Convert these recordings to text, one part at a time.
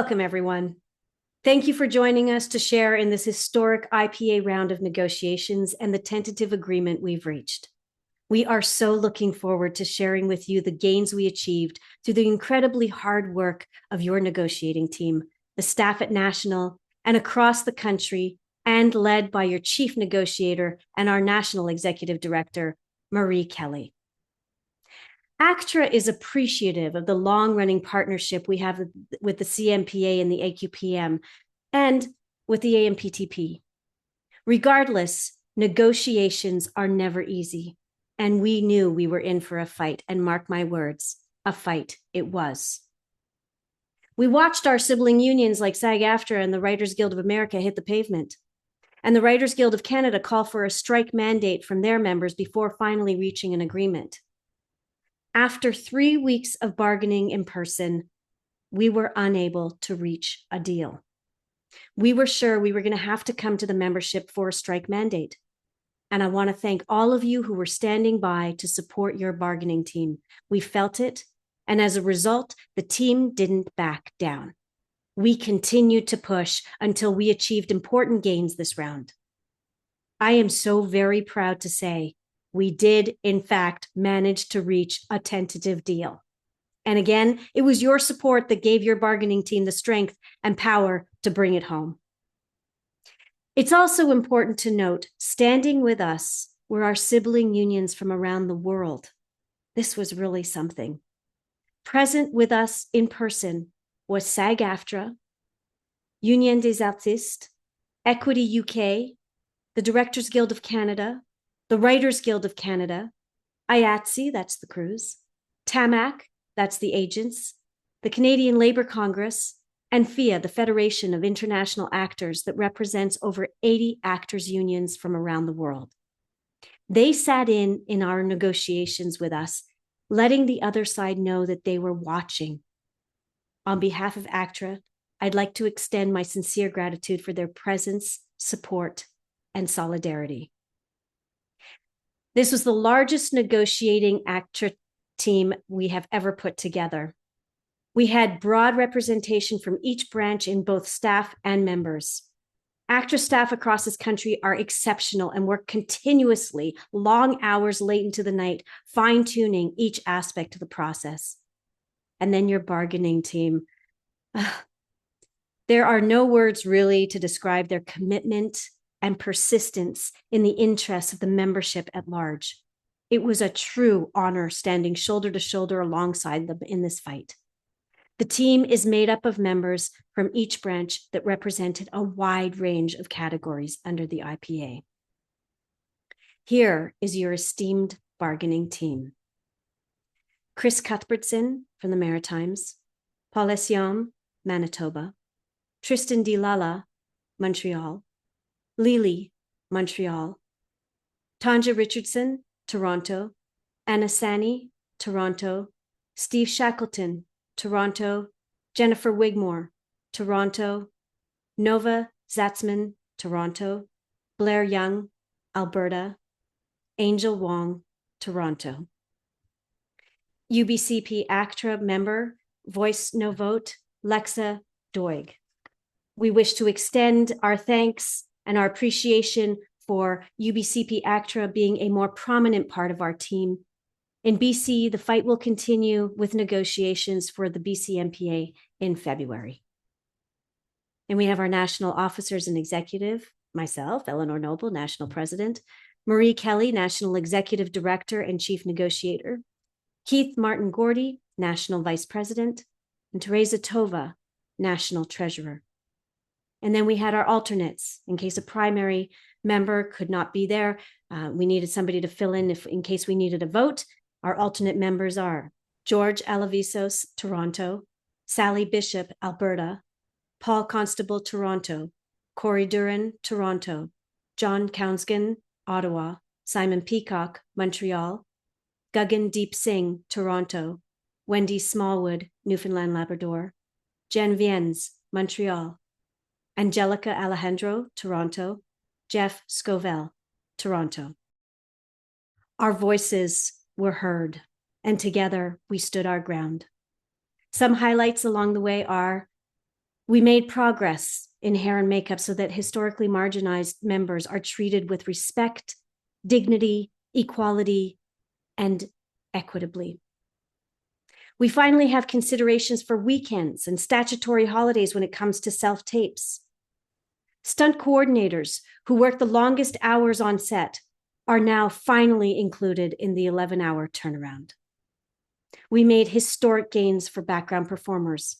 Welcome, everyone. Thank you for joining us to share in this historic IPA round of negotiations and the tentative agreement we've reached. We are so looking forward to sharing with you the gains we achieved through the incredibly hard work of your negotiating team, the staff at National and across the country, and led by your chief negotiator and our National Executive Director, Marie Kelly. ACTRA is appreciative of the long-running partnership we have with the CMPA and the AQPM and with the AMPTP. Regardless, negotiations are never easy, and we knew we were in for a fight, and mark my words, a fight it was. We watched our sibling unions like SAG-AFTRA and the Writers Guild of America hit the pavement, and the Writers Guild of Canada call for a strike mandate from their members before finally reaching an agreement. After 3 weeks of bargaining in person, we were unable to reach a deal. We were sure we were going to have to come to the membership for a strike mandate. And I want to thank all of you who were standing by to support your bargaining team. We felt it, and as a result, the team didn't back down. We continued to push until we achieved important gains this round. I am so very proud to say we did, in fact, manage to reach a tentative deal. And again, it was your support that gave your bargaining team the strength and power to bring it home. It's also important to note, standing with us were our sibling unions from around the world. This was really something. Present with us in person was SAG-AFTRA, Union des Artistes, Equity UK, the Directors Guild of Canada, the Writers Guild of Canada, IATSE, that's the crews, TAMAC, that's the agents, the Canadian Labour Congress, and FIA, the Federation of International Actors that represents over 80 actors' unions from around the world. They sat in our negotiations with us, letting the other side know that they were watching. On behalf of ACTRA, I'd like to extend my sincere gratitude for their presence, support, and solidarity. This was the largest negotiating ACTRA team we have ever put together. We had broad representation from each branch in both staff and members. ACTRA staff across this country are exceptional and work continuously, long hours late into the night, fine-tuning each aspect of the process. And then your bargaining team. There are no words really to describe their commitment and persistence in the interests of the membership at large. It was a true honor standing shoulder to shoulder alongside them in this fight. The team is made up of members from each branch that represented a wide range of categories under the IPA. Here is your esteemed bargaining team. Chris Cuthbertson from the Maritimes, Paul Essiam, Manitoba, Tristan Dilala, Montreal, Lily, Montreal, Tanja Richardson, Toronto, Anna Sani, Toronto, Steve Shackleton, Toronto, Jennifer Wigmore, Toronto, Nova Zatzman, Toronto, Blair Young, Alberta, Angel Wong, Toronto. UBCP ACTRA member, Voice No Vote, Lexa Doig. We wish to extend our thanks and our appreciation for UBCP ACTRA being a more prominent part of our team. In BC, the fight will continue with negotiations for the BCMPA in February. And we have our national officers and executive, myself, Eleanor Noble, National President, Marie Kelly, National Executive Director and Chief Negotiator, Keith Martin Gordy, National Vice President, and Teresa Tova, National Treasurer. And then we had our alternates in case a primary member could not be there. We needed somebody to fill in case we needed a vote. Our alternate members are George Alavisos, Toronto, Sally Bishop, Alberta, Paul Constable, Toronto, Corey Duran, Toronto, John Kounsgan, Ottawa, Simon Peacock, Montreal, Guggan Deep Singh, Toronto, Wendy Smallwood, Newfoundland, Labrador, Jen Viens, Montreal, Angelica Alejandro, Toronto, Jeff Scovell, Toronto. Our voices were heard, and together we stood our ground. Some highlights along the way are We made progress in hair and makeup so that historically marginalized members are treated with respect, dignity, equality, and equitably. We finally have considerations for weekends and statutory holidays when it comes to self-tapes. Stunt coordinators who work the longest hours on set are now finally included in the 11-hour turnaround. We made historic gains for background performers,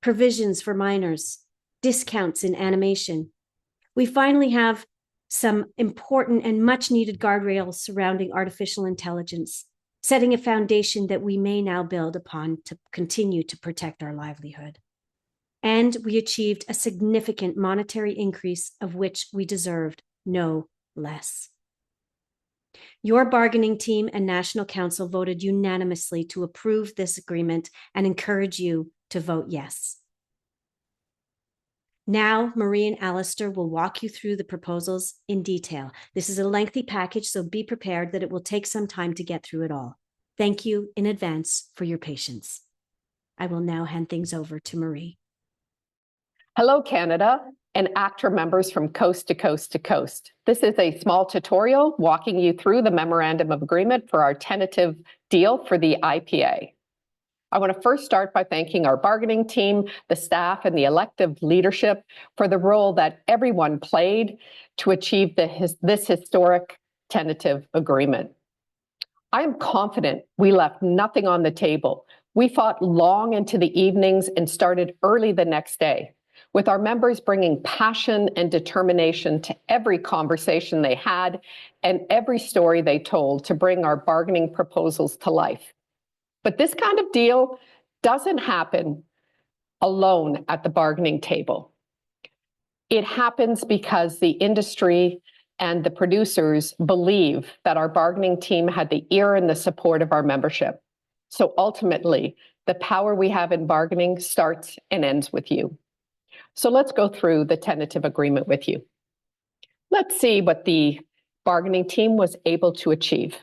provisions for minors, discounts in animation. We finally have some important and much needed guardrails surrounding artificial intelligence, setting a foundation that we may now build upon to continue to protect our livelihood. And we achieved a significant monetary increase of which we deserved no less. Your bargaining team and National Council voted unanimously to approve this agreement and encourage you to vote yes. Now, Marie and Alistair will walk you through the proposals in detail. This is a lengthy package, so be prepared that it will take some time to get through it all. Thank you in advance for your patience. I will now hand things over to Marie. Hello, Canada and ACTRA members from coast to coast to coast. This is a small tutorial walking you through the Memorandum of Agreement for our tentative deal for the IPA. I want to first start by thanking our bargaining team, the staff, and the elective leadership for the role that everyone played to achieve this historic tentative agreement. I am confident we left nothing on the table. We fought long into the evenings and started early the next day, with our members bringing passion and determination to every conversation they had and every story they told to bring our bargaining proposals to life. But this kind of deal doesn't happen alone at the bargaining table. It happens because the industry and the producers believe that our bargaining team had the ear and the support of our membership. So ultimately, the power we have in bargaining starts and ends with you. So let's go through the tentative agreement with you. Let's see what the bargaining team was able to achieve.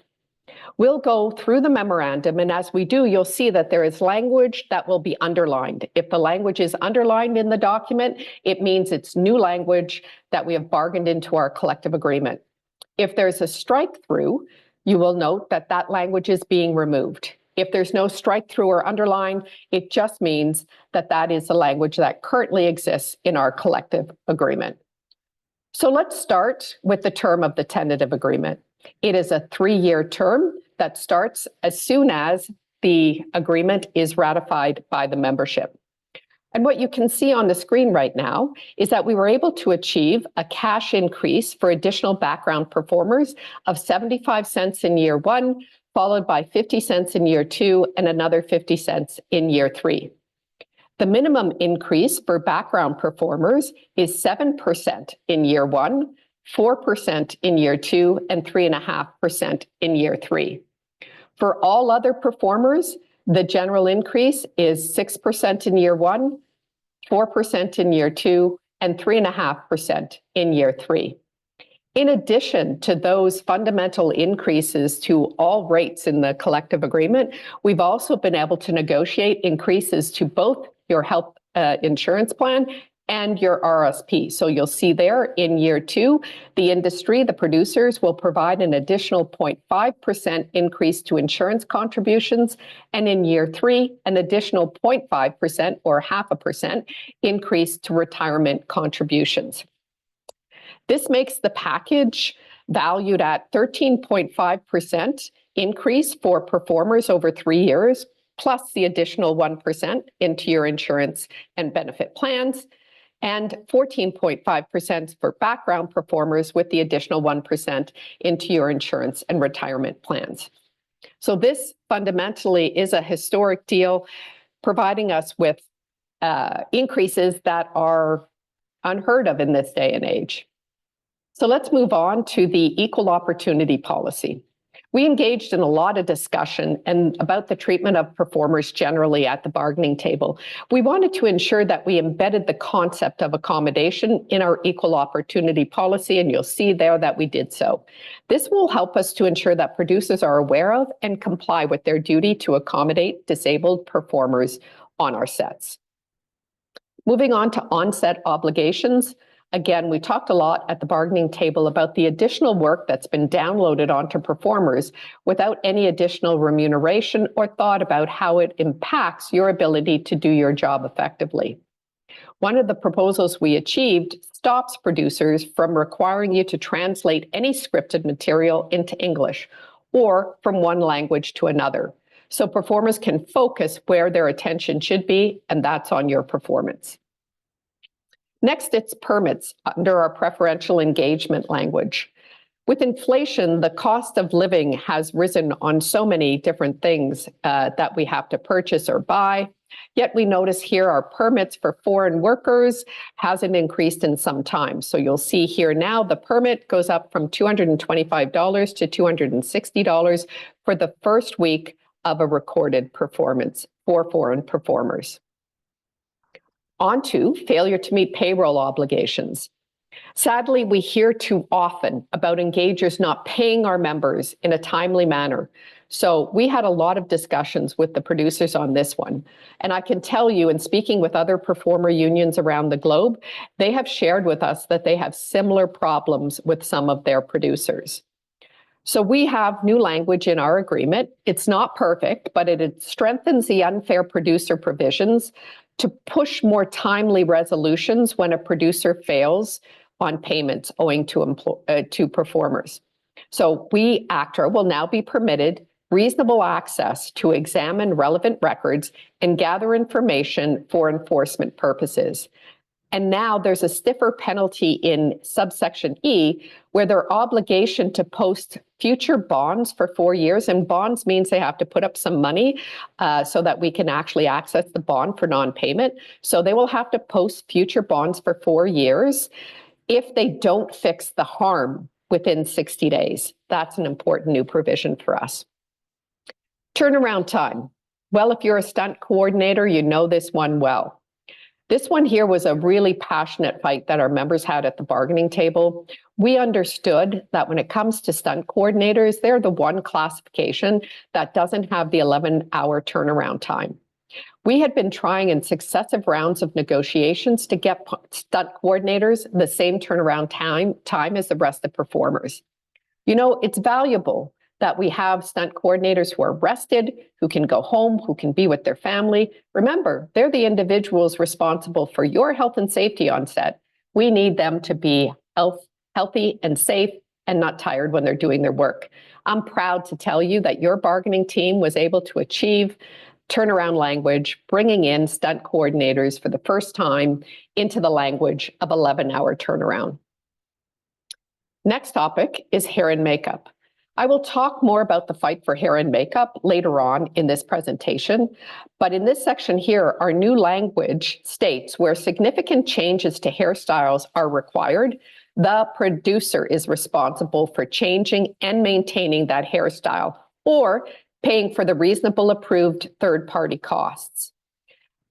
We'll go through the memorandum, and as we do, you'll see that there is language that will be underlined. If the language is underlined in the document, it means it's new language that we have bargained into our collective agreement. If there's a strike through, you will note that that language is being removed. If there's no strike through or underline, it just means that that is the language that currently exists in our collective agreement. So let's start with the term of the tentative agreement. It is a 3-year term that starts as soon as the agreement is ratified by the membership. And what you can see on the screen right now is that we were able to achieve a cash increase for additional background performers of 75 cents in year 1, followed by 50 cents in year 2, and another 50 cents in year 3. The minimum increase for background performers is 7% in year 1, 4% in year 2, and 3.5% in year 3. For all other performers, the general increase is 6% in year 1, 4% in year 2, and 3.5% in year 3. In addition to those fundamental increases to all rates in the collective agreement, we've also been able to negotiate increases to both your health insurance plan and your RSP. So you'll see there in year 2, the industry, the producers will provide an additional 0.5% increase to insurance contributions. And in year 3, an additional 0.5% or 0.5% increase to retirement contributions. This makes the package valued at 13.5% increase for performers over 3 years, plus the additional 1% into your insurance and benefit plans, and 14.5% for background performers with the additional 1% into your insurance and retirement plans. So this fundamentally is a historic deal, providing us with increases that are unheard of in this day and age. So let's move on to the equal opportunity policy. We engaged in a lot of discussion about the treatment of performers generally at the bargaining table. We wanted to ensure that we embedded the concept of accommodation in our equal opportunity policy, and you'll see there that we did so. This will help us to ensure that producers are aware of and comply with their duty to accommodate disabled performers on our sets. Moving on to onset obligations. Again, we talked a lot at the bargaining table about the additional work that's been downloaded onto performers without any additional remuneration or thought about how it impacts your ability to do your job effectively. One of the proposals we achieved stops producers from requiring you to translate any scripted material into English or from one language to another, so performers can focus where their attention should be, and that's on your performance. Next, it's permits under our preferential engagement language. With inflation, the cost of living has risen on so many different things that we have to purchase or buy. Yet we notice here our permits for foreign workers hasn't increased in some time. So you'll see here now the permit goes up from $225 to $260 for the first week of a recorded performance for foreign performers. On to failure to meet payroll obligations. Sadly, we hear too often about engagers not paying our members in a timely manner. So we had a lot of discussions with the producers on this one. And I can tell you, in speaking with other performer unions around the globe, they have shared with us that they have similar problems with some of their producers. So we have new language in our agreement. It's not perfect, but it strengthens the unfair producer provisions to push more timely resolutions when a producer fails on payments owing to performers. So we, ACTRA, will now be permitted reasonable access to examine relevant records and gather information for enforcement purposes. And now there's a stiffer penalty in subsection E, where their obligation to post future bonds for 4 years, and bonds means they have to put up some money so that we can actually access the bond for non-payment. So they will have to post future bonds for 4 years if they don't fix the harm within 60 days. That's an important new provision for us. Turnaround time. Well, if you're a stunt coordinator, you know this one well. This one here was a really passionate fight that our members had at the bargaining table. We understood that when it comes to stunt coordinators, they're the one classification that doesn't have the 11-hour turnaround time. We had been trying in successive rounds of negotiations to get stunt coordinators the same turnaround time as the rest of the performers. You know, it's valuable that we have stunt coordinators who are rested, who can go home, who can be with their family. Remember, they're the individuals responsible for your health and safety on set. We need them to be healthy and safe and not tired when they're doing their work. I'm proud to tell you that your bargaining team was able to achieve turnaround language, bringing in stunt coordinators for the first time into the language of 11-hour turnaround. Next topic is hair and makeup. I will talk more about the fight for hair and makeup later on in this presentation, but in this section here, our new language states where significant changes to hairstyles are required, the producer is responsible for changing and maintaining that hairstyle or paying for the reasonable approved third-party costs.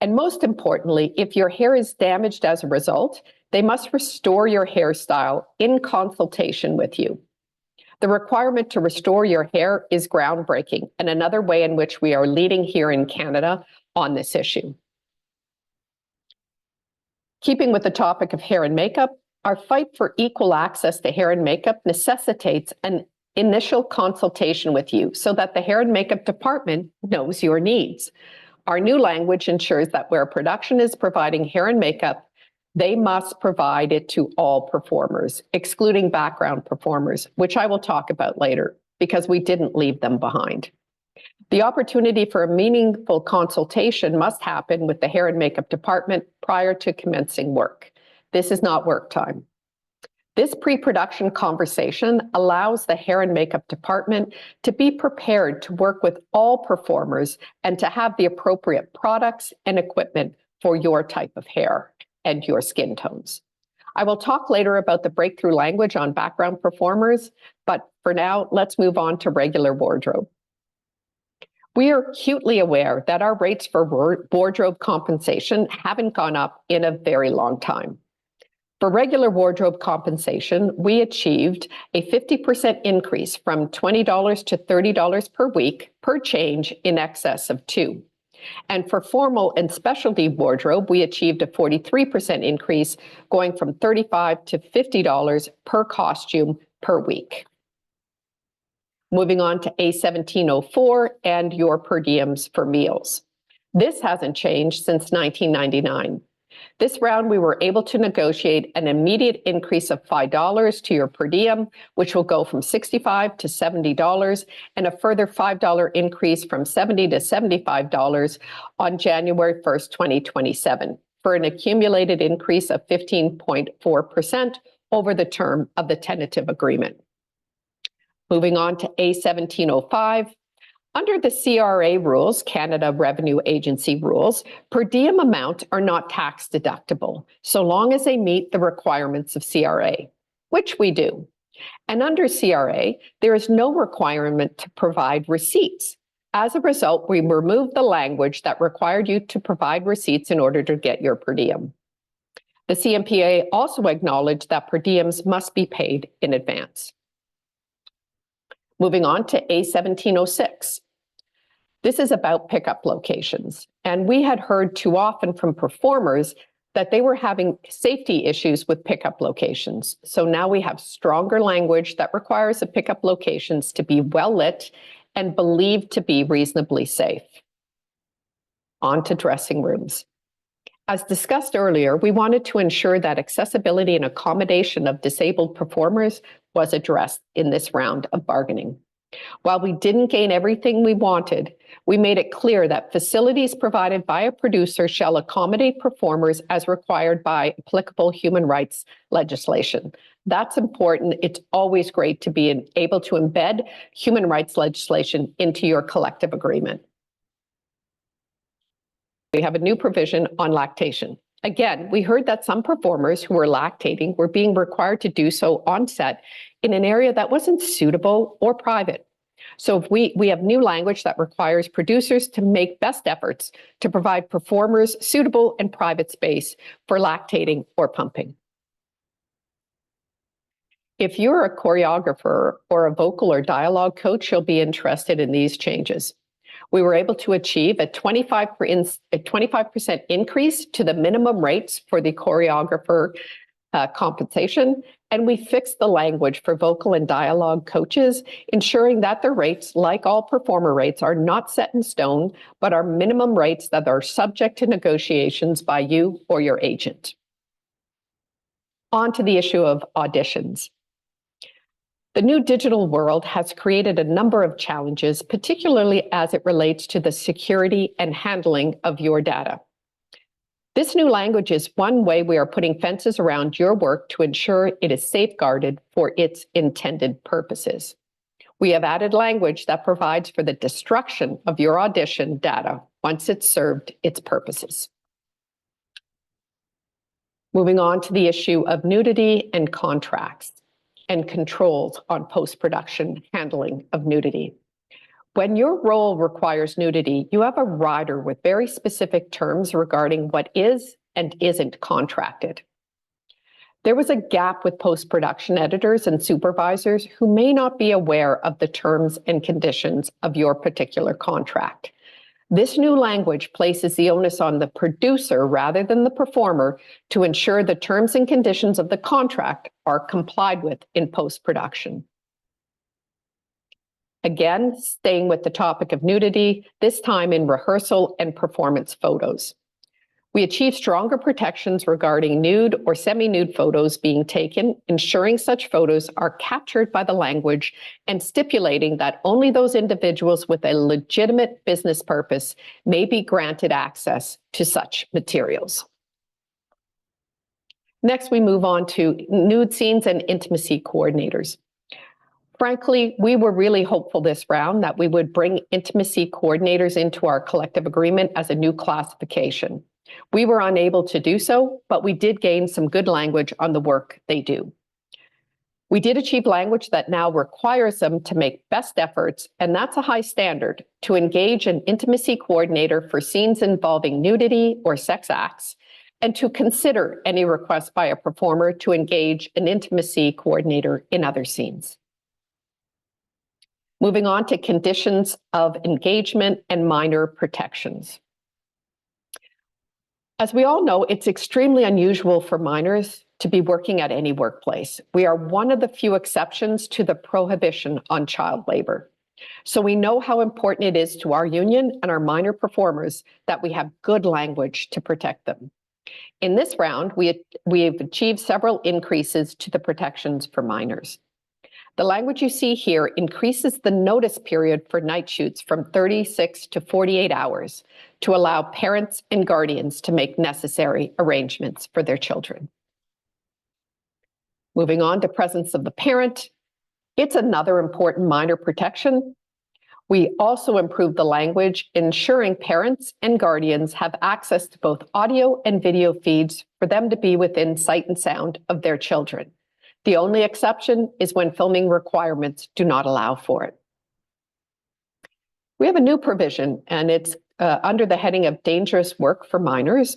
And most importantly, if your hair is damaged as a result, they must restore your hairstyle in consultation with you. The requirement to restore your hair is groundbreaking and another way in which we are leading here in Canada on this issue. Keeping with the topic of hair and makeup, our fight for equal access to hair and makeup necessitates an initial consultation with you so that the hair and makeup department knows your needs. Our new language ensures that where production is providing hair and makeup, they must provide it to all performers, excluding background performers, which I will talk about later, because we didn't leave them behind. The opportunity for a meaningful consultation must happen with the hair and makeup department prior to commencing work. This is not work time. This pre-production conversation allows the hair and makeup department to be prepared to work with all performers and to have the appropriate products and equipment for your type of hair and your skin tones. I will talk later about the breakthrough language on background performers, but for now, let's move on to regular wardrobe. We are acutely aware that our rates for wardrobe compensation haven't gone up in a very long time. For regular wardrobe compensation, we achieved a 50% increase from $20 to $30 per week per change in excess of 2. And for formal and specialty wardrobe, we achieved a 43% increase, going from $35 to $50 per costume per week. Moving on to A1704 and your per diems for meals. This hasn't changed since 1999. This round, we were able to negotiate an immediate increase of $5 to your per diem, which will go from $65 to $70, and a further $5 increase from $70 to $75 on January 1st, 2027, for an accumulated increase of 15.4% over the term of the tentative agreement. Moving on to A1705. Under the CRA rules, Canada Revenue Agency rules, per diem amounts are not tax deductible, so long as they meet the requirements of CRA, which we do. And under CRA, there is no requirement to provide receipts. As a result, we removed the language that required you to provide receipts in order to get your per diem. The CMPA also acknowledged that per diems must be paid in advance. Moving on to A1706. This is about pickup locations. And we had heard too often from performers that they were having safety issues with pickup locations. So now we have stronger language that requires the pickup locations to be well lit and believed to be reasonably safe. On to dressing rooms. As discussed earlier, we wanted to ensure that accessibility and accommodation of disabled performers was addressed in this round of bargaining. While we didn't gain everything we wanted, we made it clear that facilities provided by a producer shall accommodate performers as required by applicable human rights legislation. That's important. It's always great to be able to embed human rights legislation into your collective agreement. We have a new provision on lactation. Again, we heard that some performers who were lactating were being required to do so on set in an area that wasn't suitable or private. So if we have new language that requires producers to make best efforts to provide performers suitable and private space for lactating or pumping. If you're a choreographer or a vocal or dialogue coach, you'll be interested in these changes. We were able to achieve a 25% increase to the minimum rates for the choreographer compensation, and we fixed the language for vocal and dialogue coaches, ensuring that their rates, like all performer rates, are not set in stone, but are minimum rates that are subject to negotiations by you or your agent. On to the issue of auditions. The new digital world has created a number of challenges, particularly as it relates to the security and handling of your data. This new language is one way we are putting fences around your work to ensure it is safeguarded for its intended purposes. We have added language that provides for the destruction of your audition data once it's served its purposes. Moving on to the issue of nudity and contracts and controls on post-production handling of nudity. When your role requires nudity, you have a rider with very specific terms regarding what is and isn't contracted. There was a gap with post-production editors and supervisors who may not be aware of the terms and conditions of your particular contract. This new language places the onus on the producer rather than the performer to ensure the terms and conditions of the contract are complied with in post-production. Again, staying with the topic of nudity, this time in rehearsal and performance photos. We achieve stronger protections regarding nude or semi-nude photos being taken, ensuring such photos are captured by the language and stipulating that only those individuals with a legitimate business purpose may be granted access to such materials. Next, we move on to nude scenes and intimacy coordinators. Frankly, we were really hopeful this round that we would bring intimacy coordinators into our collective agreement as a new classification. We were unable to do so, but we did gain some good language on the work they do. We did achieve language that now requires them to make best efforts, and that's a high standard, to engage an intimacy coordinator for scenes involving nudity or sex acts, and to consider any request by a performer to engage an intimacy coordinator in other scenes. Moving on to conditions of engagement and minor protections. As we all know, it's extremely unusual for minors to be working at any workplace. We are one of the few exceptions to the prohibition on child labor. So we know how important it is to our union and our minor performers that we have good language to protect them. In this round, we have achieved several increases to the protections for minors. The language you see here increases the notice period for night shoots from 36 to 48 hours to allow parents and guardians to make necessary arrangements for their children. Moving on to presence of the parent, it's another important minor protection. We also improved the language, ensuring parents and guardians have access to both audio and video feeds for them to be within sight and sound of their children. The only exception is when filming requirements do not allow for it. We have a new provision, and it's under the heading of dangerous work for minors.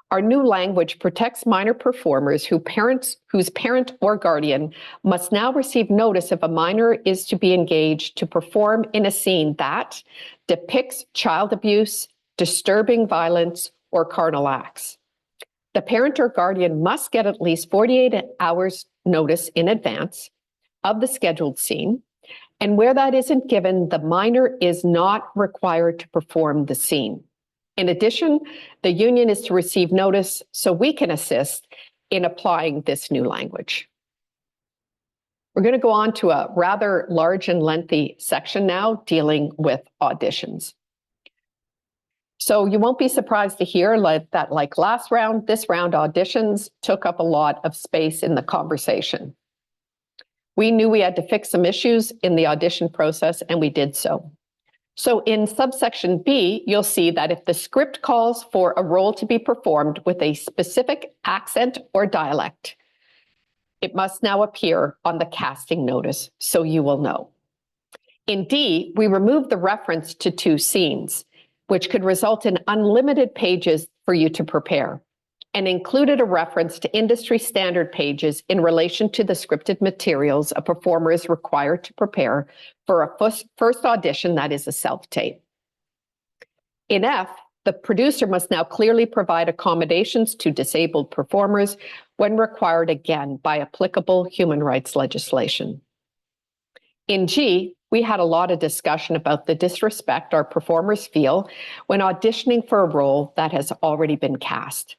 Our new language protects minor performers whose parent or guardian must now receive notice if a minor is to be engaged to perform in a scene that depicts child abuse, disturbing violence, or carnal acts. The parent or guardian must get at least 48 hours notice in advance of the scheduled scene, and where that isn't given, the minor is not required to perform the scene. In addition, the union is to receive notice so we can assist in applying this new language. We're going to go on to a rather large and lengthy section now dealing with auditions. So you won't be surprised to hear that like last round, this round auditions took up a lot of space in the conversation. We knew we had to fix some issues in the audition process, and we did so. So in subsection B, you'll see that if the script calls for a role to be performed with a specific accent or dialect, it must now appear on the casting notice, so you will know. In D, we removed the reference to 2 scenes, which could result in unlimited pages for you to prepare, and included a reference to industry standard pages in relation to the scripted materials a performer is required to prepare for a first audition that is a self-tape. In F, the producer must now clearly provide accommodations to disabled performers when required again by applicable human rights legislation. In G, we had a lot of discussion about the disrespect our performers feel when auditioning for a role that has already been cast.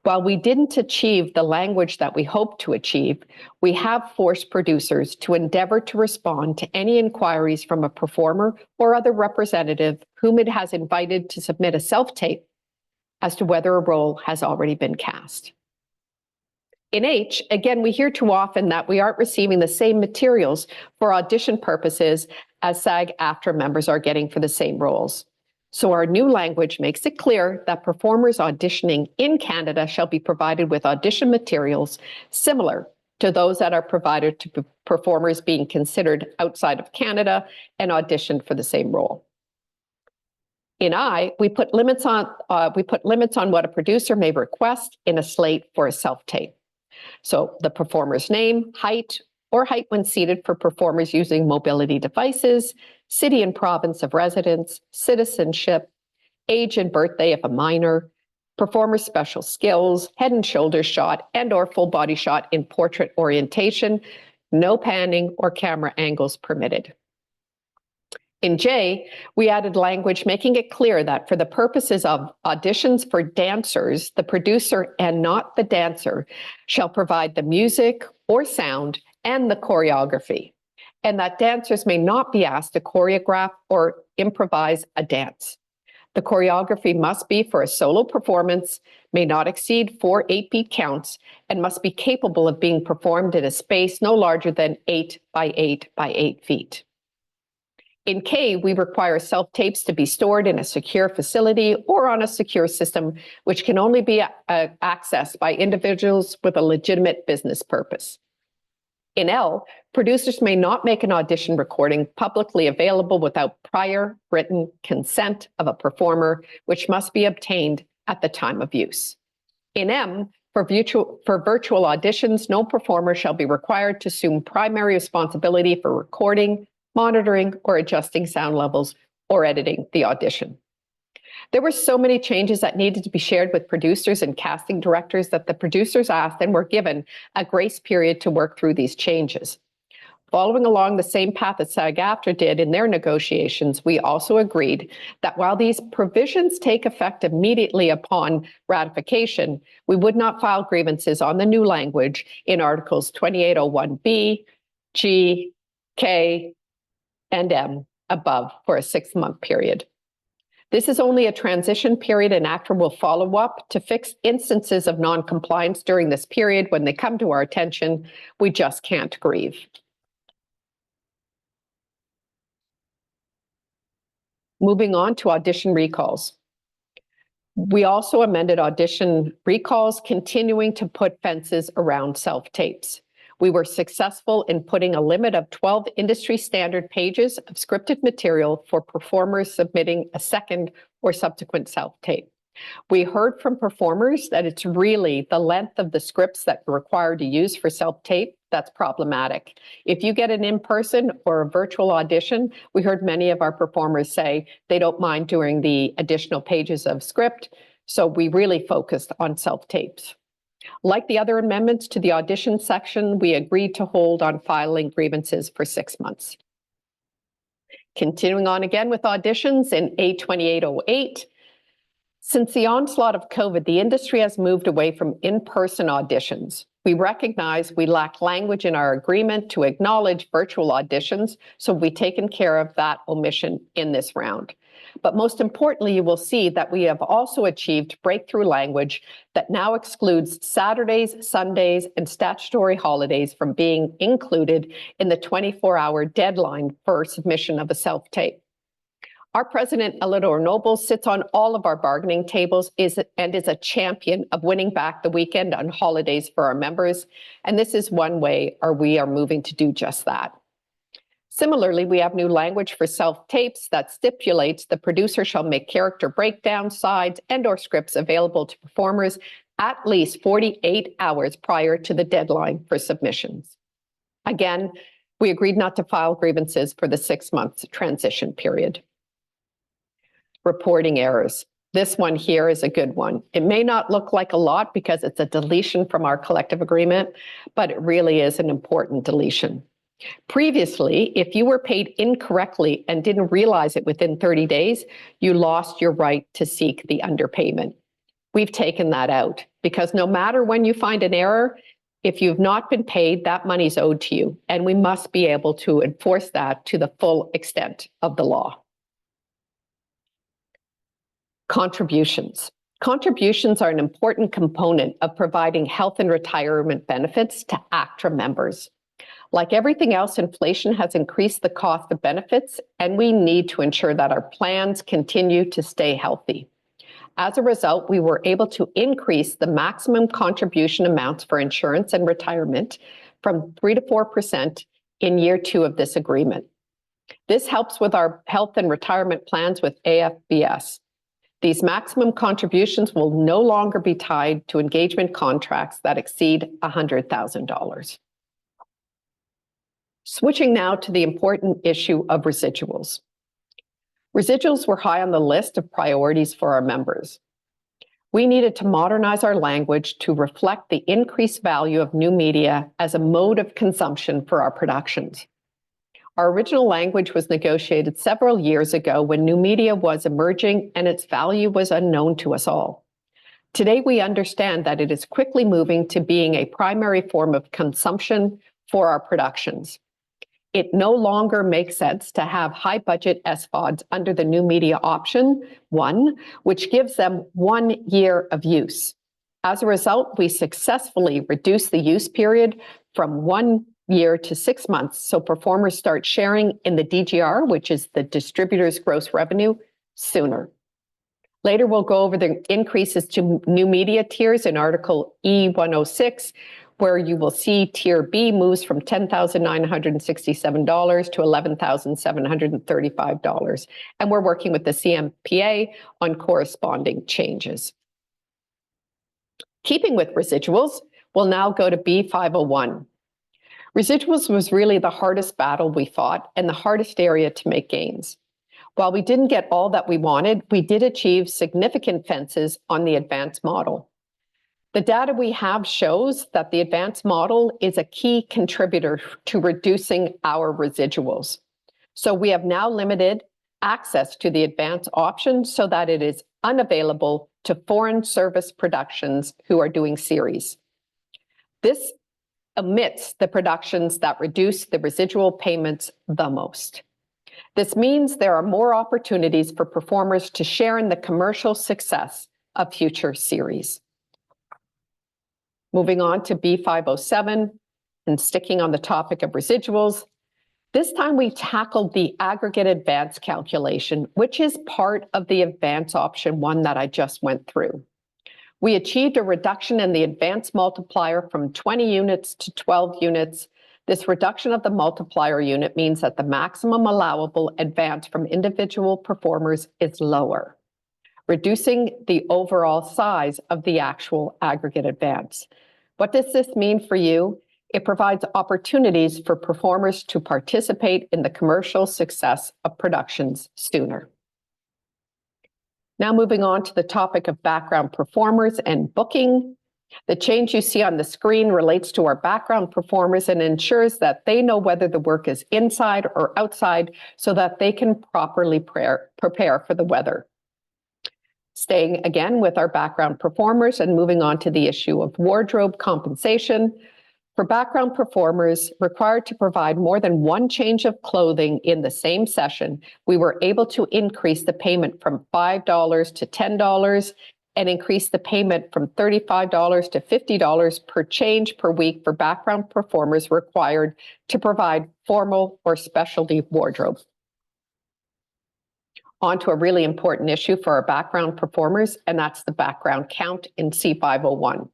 While we didn't achieve the language that we hoped to achieve, we have forced producers to endeavor to respond to any inquiries from a performer or other representative whom it has invited to submit a self-tape as to whether a role has already been cast. In H, again, we hear too often that we aren't receiving the same materials for audition purposes as SAG-AFTRA members are getting for the same roles. So our new language makes it clear that performers auditioning in Canada shall be provided with audition materials similar to those that are provided to performers being considered outside of Canada and auditioned for the same role. In I, we put limits on what a producer may request in a slate for a self-tape. So the performer's name, height when seated for performers using mobility devices, city and province of residence, citizenship, age and birthday of a minor, performer's special skills, head and shoulders shot and/or full body shot in portrait orientation, no panning or camera angles permitted. In J, we added language making it clear that for the purposes of auditions for dancers, the producer and not the dancer shall provide the music or sound and the choreography, and that dancers may not be asked to choreograph or improvise a dance. The choreography must be for a solo performance, may not exceed 4 8-beat counts, and must be capable of being performed in a space no larger than 8 by 8 by 8 feet. In K, we require self-tapes to be stored in a secure facility or on a secure system, which can only be accessed by individuals with a legitimate business purpose. In L, producers may not make an audition recording publicly available without prior written consent of a performer, which must be obtained at the time of use. In M, for virtual auditions, no performer shall be required to assume primary responsibility for recording, monitoring, or adjusting sound levels or editing the audition. There were so many changes that needed to be shared with producers and casting directors that the producers asked and were given a grace period to work through these changes. Following along the same path that SAG-AFTRA did in their negotiations, we also agreed that while these provisions take effect immediately upon ratification, we would not file grievances on the new language in Articles 2801B, G, K, and M above for a 6-month period. This is only a transition period, and ACTRA will follow up to fix instances of non-compliance during this period. When they come to our attention, we just can't grieve. Moving on to audition recalls. We also amended audition recalls, continuing to put fences around self-tapes. We were successful in putting a limit of 12 industry standard pages of scripted material for performers submitting a second or subsequent self-tape. We heard from performers that it's really the length of the scripts that we're required to use for self-tape that's problematic. If you get an in-person or a virtual audition, we heard many of our performers say they don't mind doing the additional pages of script, so we really focused on self-tapes. Like the other amendments to the audition section, we agreed to hold on filing grievances for 6 months. Continuing on again with auditions in A2808, since the onslaught of COVID, the industry has moved away from in-person auditions. We recognize we lack language in our agreement to acknowledge virtual auditions, so we've taken care of that omission in this round. But most importantly, you will see that we have also achieved breakthrough language that now excludes Saturdays, Sundays, and statutory holidays from being included in the 24-hour deadline for submission of a self-tape. Our president, Eleanor Noble, sits on all of our bargaining tables and is a champion of winning back the weekend on holidays for our members. And this is one way we are moving to do just that. Similarly, we have new language for self-tapes that stipulates the producer shall make character breakdown, sides, and/or scripts available to performers at least 48 hours prior to the deadline for submissions. Again, we agreed not to file grievances for the 6-month transition period. Reporting errors. This one here is a good one. It may not look like a lot because it's a deletion from our collective agreement, but it really is an important deletion. Previously, if you were paid incorrectly and didn't realize it within 30 days, you lost your right to seek the underpayment. We've taken that out because no matter when you find an error, if you've not been paid, that money's owed to you, and we must be able to enforce that to the full extent of the law. Contributions. Contributions are an important component of providing health and retirement benefits to ACTRA members. Like everything else, inflation has increased the cost of benefits, and we need to ensure that our plans continue to stay healthy. As a result, we were able to increase the maximum contribution amounts for insurance and retirement from 3 to 4% in year 2 of this agreement. This helps with our health and retirement plans with AFBS. These maximum contributions will no longer be tied to engagement contracts that exceed $100,000. Switching now to the important issue of residuals. Residuals were high on the list of priorities for our members. We needed to modernize our language to reflect the increased value of new media as a mode of consumption for our productions. Our original language was negotiated several years ago when new media was emerging and its value was unknown to us all. Today, we understand that it is quickly moving to being a primary form of consumption for our productions. It no longer makes sense to have high-budget SVODs under the new media option 1, which gives them 1 year of use. As a result, we successfully reduced the use period from 1 year to 6 months, so performers start sharing in the DGR, which is the distributor's gross revenue, sooner. Later, we'll go over the increases to new media tiers in Article E106, where you will see Tier B moves from $10,967 to $11,735. And we're working with the CMPA on corresponding changes. Keeping with residuals, we'll now go to B501. Residuals was really the hardest battle we fought and the hardest area to make gains. While we didn't get all that we wanted, we did achieve significant fences on the advanced model. The data we have shows that the advanced model is a key contributor to reducing our residuals. So we have now limited access to the advanced option so that it is unavailable to foreign service productions who are doing series. This omits the productions that reduce the residual payments the most. This means there are more opportunities for performers to share in the commercial success of future series. Moving on to B507 and sticking on the topic of residuals, this time we tackled the aggregate advance calculation, which is part of the advance option 1 that I just went through. We achieved a reduction in the advance multiplier from 20 units to 12 units. This reduction of the multiplier unit means that the maximum allowable advance from individual performers is lower, reducing the overall size of the actual aggregate advance. What does this mean for you? It provides opportunities for performers to participate in the commercial success of productions sooner. Now moving on to the topic of background performers and booking. The change you see on the screen relates to our background performers and ensures that they know whether the work is inside or outside so that they can properly prepare for the weather. Staying again with our background performers and moving on to the issue of wardrobe compensation. For background performers required to provide more than one change of clothing in the same session, we were able to increase the payment from $5 to $10 and increase the payment from $35 to $50 per change per week for background performers required to provide formal or specialty wardrobe. On to a really important issue for our background performers, and that's the background count in C501.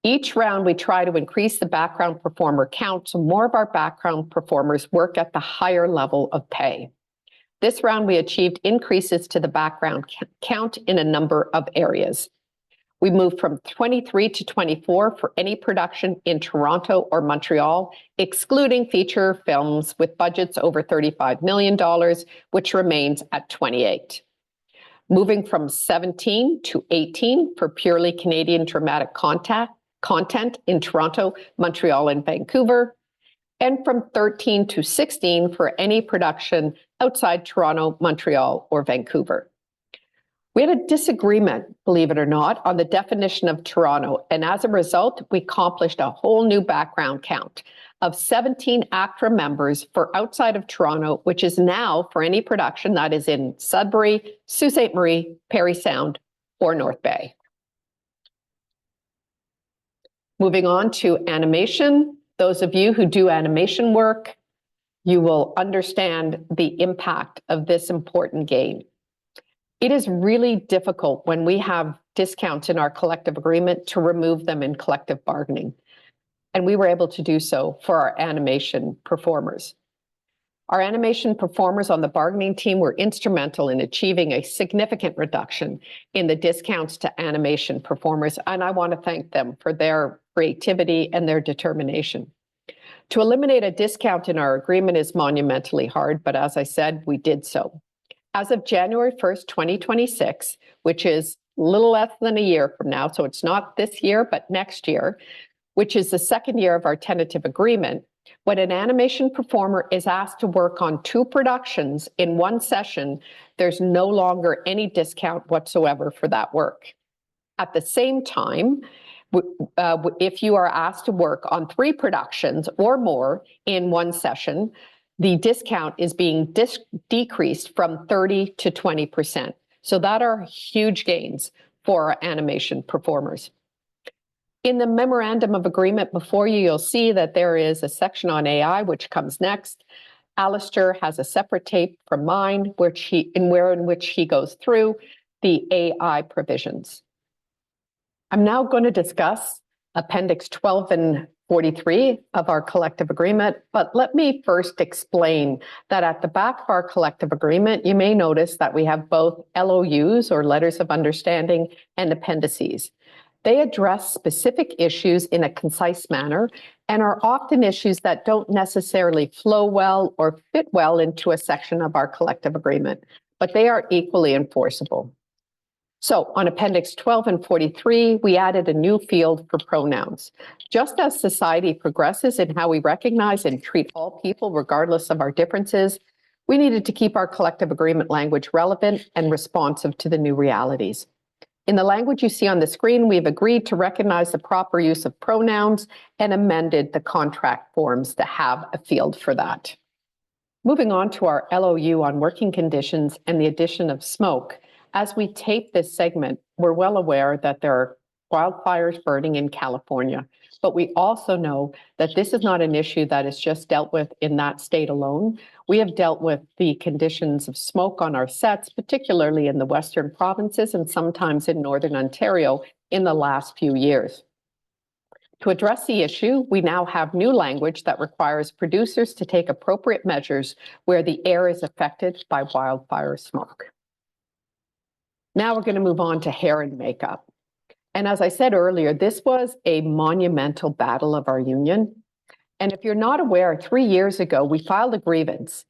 Each round, we try to increase the background performer count so more of our background performers work at the higher level of pay. This round, we achieved increases to the background count in a number of areas. We moved from 23 to 24 for any production in Toronto or Montreal, excluding feature films with budgets over $35 million, which remains at 28. Moving from 17 to 18 for purely Canadian dramatic content in Toronto, Montreal, and Vancouver, and from 13 to 16 for any production outside Toronto, Montreal, or Vancouver. We had a disagreement, believe it or not, on the definition of Toronto, and as a result, we accomplished a whole new background count of 17 ACTRA members for outside of Toronto, which is now for any production that is in Sudbury, Sault Ste. Marie, Parry Sound, or North Bay. Moving on to animation. Those of you who do animation work, you will understand the impact of this important gain. It is really difficult when we have discounts in our collective agreement to remove them in collective bargaining. And we were able to do so for our animation performers. Our animation performers on the bargaining team were instrumental in achieving a significant reduction in the discounts to animation performers, and I want to thank them for their creativity and their determination. To eliminate a discount in our agreement is monumentally hard, but as I said, we did so. As of January 1st, 2026, which is a little less than a year from now, so it's not this year, but next year, which is the second year of our tentative agreement, when an animation performer is asked to work on 2 productions in one session, there's no longer any discount whatsoever for that work. At the same time, if you are asked to work on 3 productions or more in one session, the discount is being decreased from 30 to 20%. So that are huge gains for our animation performers. In the Memorandum of Agreement before you, you'll see that there is a section on AI, which comes next. Alistair has a separate tape from mine, in which he goes through the AI provisions. I'm now going to discuss Appendix 12 and 43 of our collective agreement, but let me first explain that at the back of our collective agreement, you may notice that we have both LOUs, or letters of understanding, and appendices. They address specific issues in a concise manner and are often issues that don't necessarily flow well or fit well into a section of our collective agreement, but they are equally enforceable. So on Appendix 12 and 43, we added a new field for pronouns. Just as society progresses in how we recognize and treat all people regardless of our differences, we needed to keep our collective agreement language relevant and responsive to the new realities. In the language you see on the screen, we've agreed to recognize the proper use of pronouns and amended the contract forms to have a field for that. Moving on to our LOU on working conditions and the addition of smoke. As we tape this segment, we're well aware that there are wildfires burning in California, but we also know that this is not an issue that is just dealt with in that state alone. We have dealt with the conditions of smoke on our sets, particularly in the Western provinces and sometimes in Northern Ontario in the last few years. To address the issue, we now have new language that requires producers to take appropriate measures where the air is affected by wildfire smoke. Now we're going to move on to hair and makeup. And as I said earlier, this was a monumental battle of our union. And if you're not aware, 3 years ago, we filed a grievance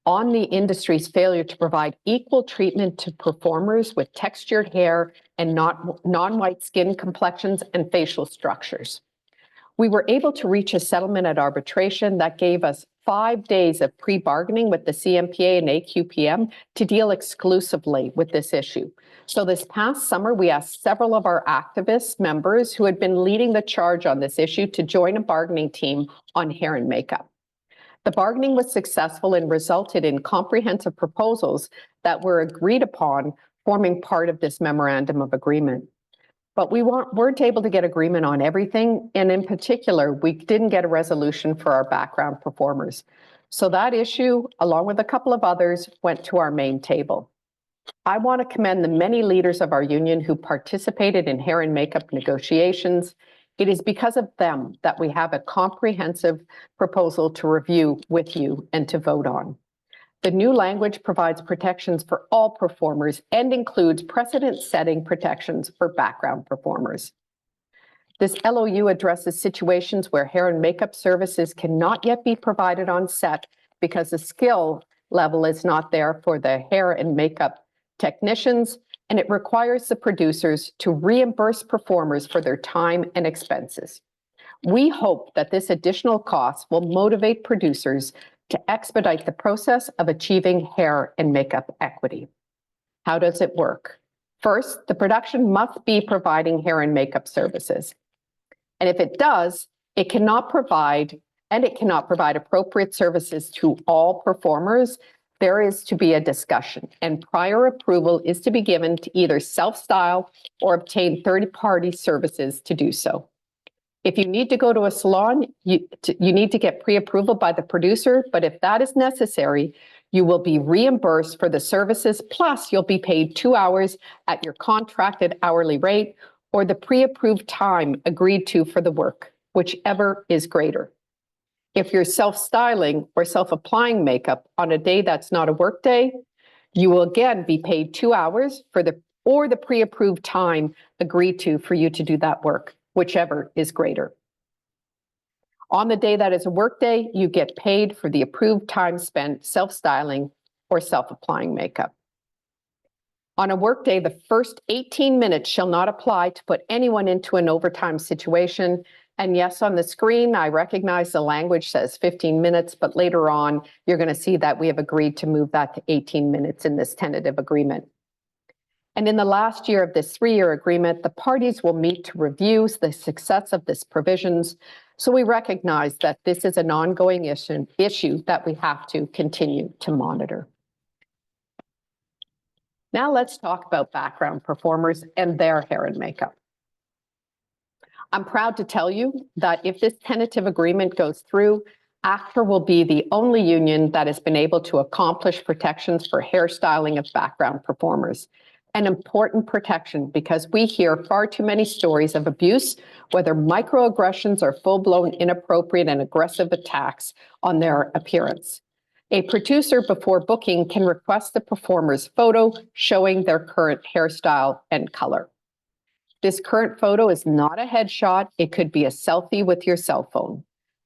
on the industry's failure to provide equal treatment to performers with textured hair and non-white skin complexions and facial structures. We were able to reach a settlement at arbitration that gave us 5 days of pre-bargaining with the CMPA and AQPM to deal exclusively with this issue. So this past summer, we asked several of our activist members who had been leading the charge on this issue to join a bargaining team on hair and makeup. The bargaining was successful and resulted in comprehensive proposals that were agreed upon, forming part of this Memorandum of Agreement. But we weren't able to get agreement on everything, and in particular, we didn't get a resolution for our background performers. So that issue, along with a couple of others, went to our main table. I want to commend the many leaders of our union who participated in hair and makeup negotiations. It is because of them that we have a comprehensive proposal to review with you and to vote on. The new language provides protections for all performers and includes precedent-setting protections for background performers. This LOU addresses situations where hair and makeup services cannot yet be provided on set because the skill level is not there for the hair and makeup technicians, and it requires the producers to reimburse performers for their time and expenses. We hope that this additional cost will motivate producers to expedite the process of achieving hair and makeup equity. How does it work? First, the production must be providing hair and makeup services. And if it does, it cannot provide appropriate services to all performers. There is to be a discussion, and prior approval is to be given to either self-style or obtain third-party services to do so. If you need to go to a salon, you need to get pre-approval by the producer, but if that is necessary, you will be reimbursed for the services, plus you'll be paid 2 hours at your contracted hourly rate or the pre-approved time agreed to for the work, whichever is greater. If you're self-styling or self-applying makeup on a day that's not a work day, you will again be paid 2 hours for the pre-approved time agreed to for you to do that work, whichever is greater. On the day that is a work day, you get paid for the approved time spent self-styling or self-applying makeup. On a work day, the first 18 minutes shall not apply to put anyone into an overtime situation. And yes, on the screen, I recognize the language says 15 minutes, but later on, you're going to see that we have agreed to move that to 18 minutes in this tentative agreement. And in the last year of this 3-year agreement, the parties will meet to review the success of these provisions. So we recognize that this is an ongoing issue that we have to continue to monitor. Now let's talk about background performers and their hair and makeup. I'm proud to tell you that if this tentative agreement goes through, ACTRA will be the only union that has been able to accomplish protections for hairstyling of background performers. An important protection because we hear far too many stories of abuse, whether microaggressions or full-blown inappropriate and aggressive attacks on their appearance. A producer before booking can request the performer's photo showing their current hairstyle and color. This current photo is not a headshot. It could be a selfie with your cell phone.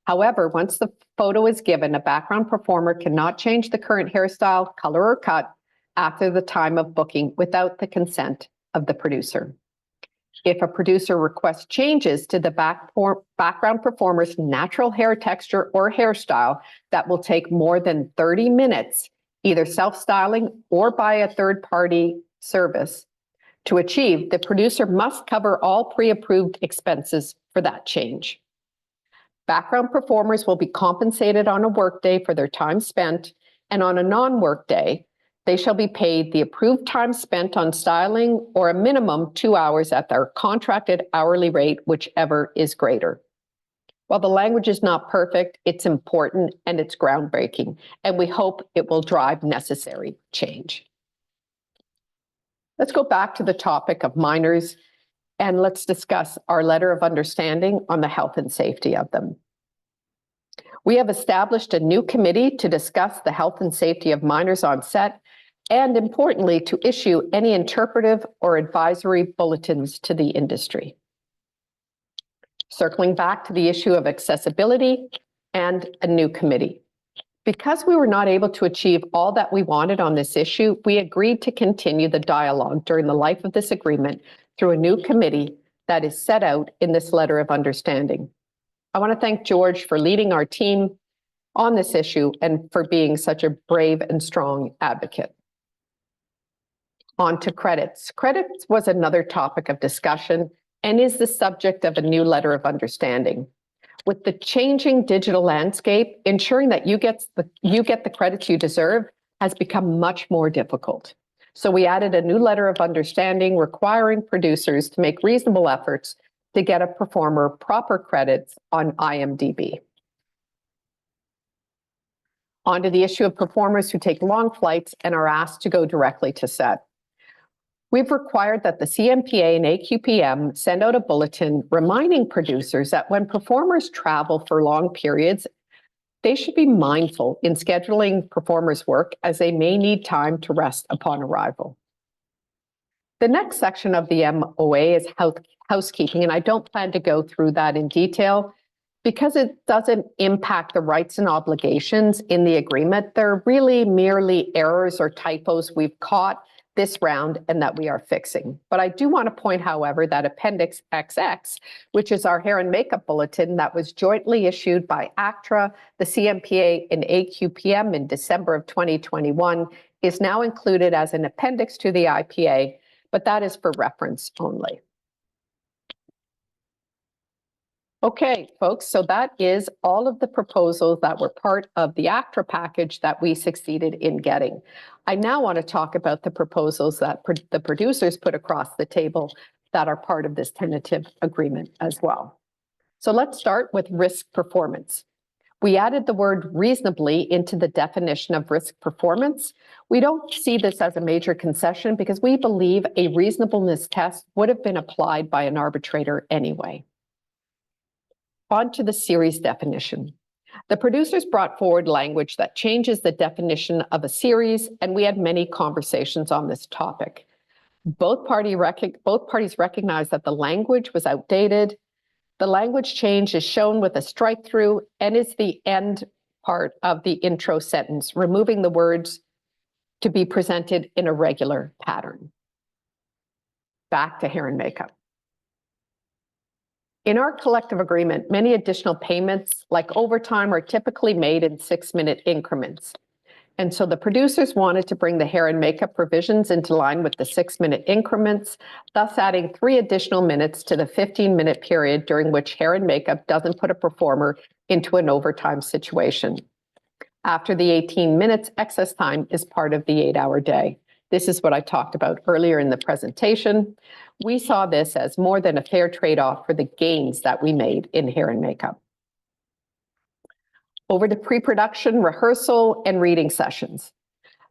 However, once the photo is given, a background performer cannot change the current hairstyle, color, or cut after the time of booking without the consent of the producer. If a producer requests changes to the background performer's natural hair texture or hairstyle that will take more than 30 minutes, either self-styling or by a third-party service, to achieve, the producer must cover all pre-approved expenses for that change. Background performers will be compensated on a workday for their time spent, and on a non-work day, they shall be paid the approved time spent on styling or a minimum 2 hours at their contracted hourly rate, whichever is greater. While the language is not perfect, it's important and it's groundbreaking, and we hope it will drive necessary change. Let's go back to the topic of minors, and let's discuss our letter of understanding on the health and safety of them. We have established a new committee to discuss the health and safety of minors on set, and importantly, to issue any interpretive or advisory bulletins to the industry. Circling back to the issue of accessibility and a new committee. Because we were not able to achieve all that we wanted on this issue, we agreed to continue the dialogue during the life of this agreement through a new committee that is set out in this letter of understanding. I want to thank George for leading our team on this issue and for being such a brave and strong advocate. On to credits. Credits was another topic of discussion and is the subject of a new letter of understanding. With the changing digital landscape, ensuring that you get the credits you deserve has become much more difficult. So we added a new letter of understanding requiring producers to make reasonable efforts to get a performer proper credits on IMDb. On to the issue of performers who take long flights and are asked to go directly to set. We've required that the CMPA and AQPM send out a bulletin reminding producers that when performers travel for long periods, they should be mindful in scheduling performers' work as they may need time to rest upon arrival. The next section of the MOA is housekeeping, and I don't plan to go through that in detail because it doesn't impact the rights and obligations in the agreement. They're really merely errors or typos we've caught this round and that we are fixing. But I do want to point, however, that Appendix XX, which is our hair and makeup bulletin that was jointly issued by ACTRA, the CMPA, and AQPM in December of 2021, is now included as an appendix to the IPA, but that is for reference only. Okay, folks, so that is all of the proposals that were part of the ACTRA package that we succeeded in getting. I now want to talk about the proposals that the producers put across the table that are part of this tentative agreement as well. So let's start with risk performance. We added the word reasonably into the definition of risk performance. We don't see this as a major concession because we believe a reasonableness test would have been applied by an arbitrator anyway. On to the series definition. The producers brought forward language that changes the definition of a series, and we had many conversations on this topic. Both parties recognized that the language was outdated. The language change is shown with a strike through and is the end part of the intro sentence, removing the words to be presented in a regular pattern. Back to hair and makeup. In our collective agreement, many additional payments, like overtime, are typically made in 6-minute increments. And so the producers wanted to bring the hair and makeup provisions into line with the 6-minute increments, thus adding 3 additional minutes to the 15-minute period during which hair and makeup doesn't put a performer into an overtime situation. After the 18 minutes, excess time is part of the 8-hour day. This is what I talked about earlier in the presentation. We saw this as more than a fair trade-off for the gains that we made in hair and makeup. Over to pre-production, rehearsal, and reading sessions.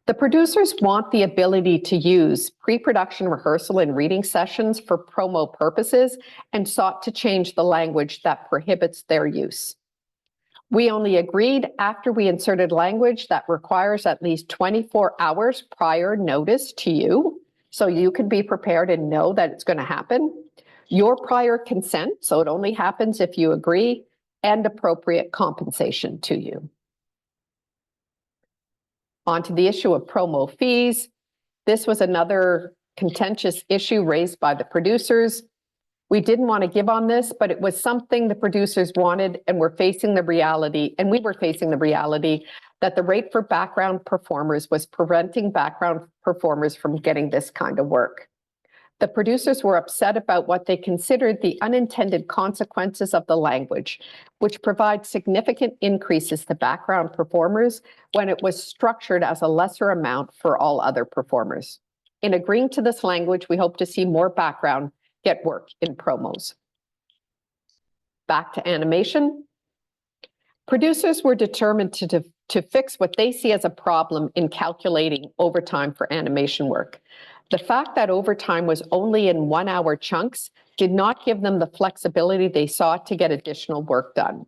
The producers want the ability to use pre-production rehearsal and reading sessions for promo purposes and sought to change the language that prohibits their use. We only agreed after we inserted language that requires at least 24 hours prior notice to you, so you can be prepared and know that it's going to happen. Your prior consent, so it only happens if you agree, and appropriate compensation to you. On to the issue of promo fees. This was another contentious issue raised by the producers. We didn't want to give on this, but it was something the producers wanted, and we were facing the reality that the rate for background performers was preventing background performers from getting this kind of work. The producers were upset about what they considered the unintended consequences of the language, which provides significant increases to background performers when it was structured as a lesser amount for all other performers. In agreeing to this language, we hope to see more background get work in promos. Back to animation. Producers were determined to fix what they see as a problem in calculating overtime for animation work. The fact that overtime was only in 1 hour chunks did not give them the flexibility they sought to get additional work done.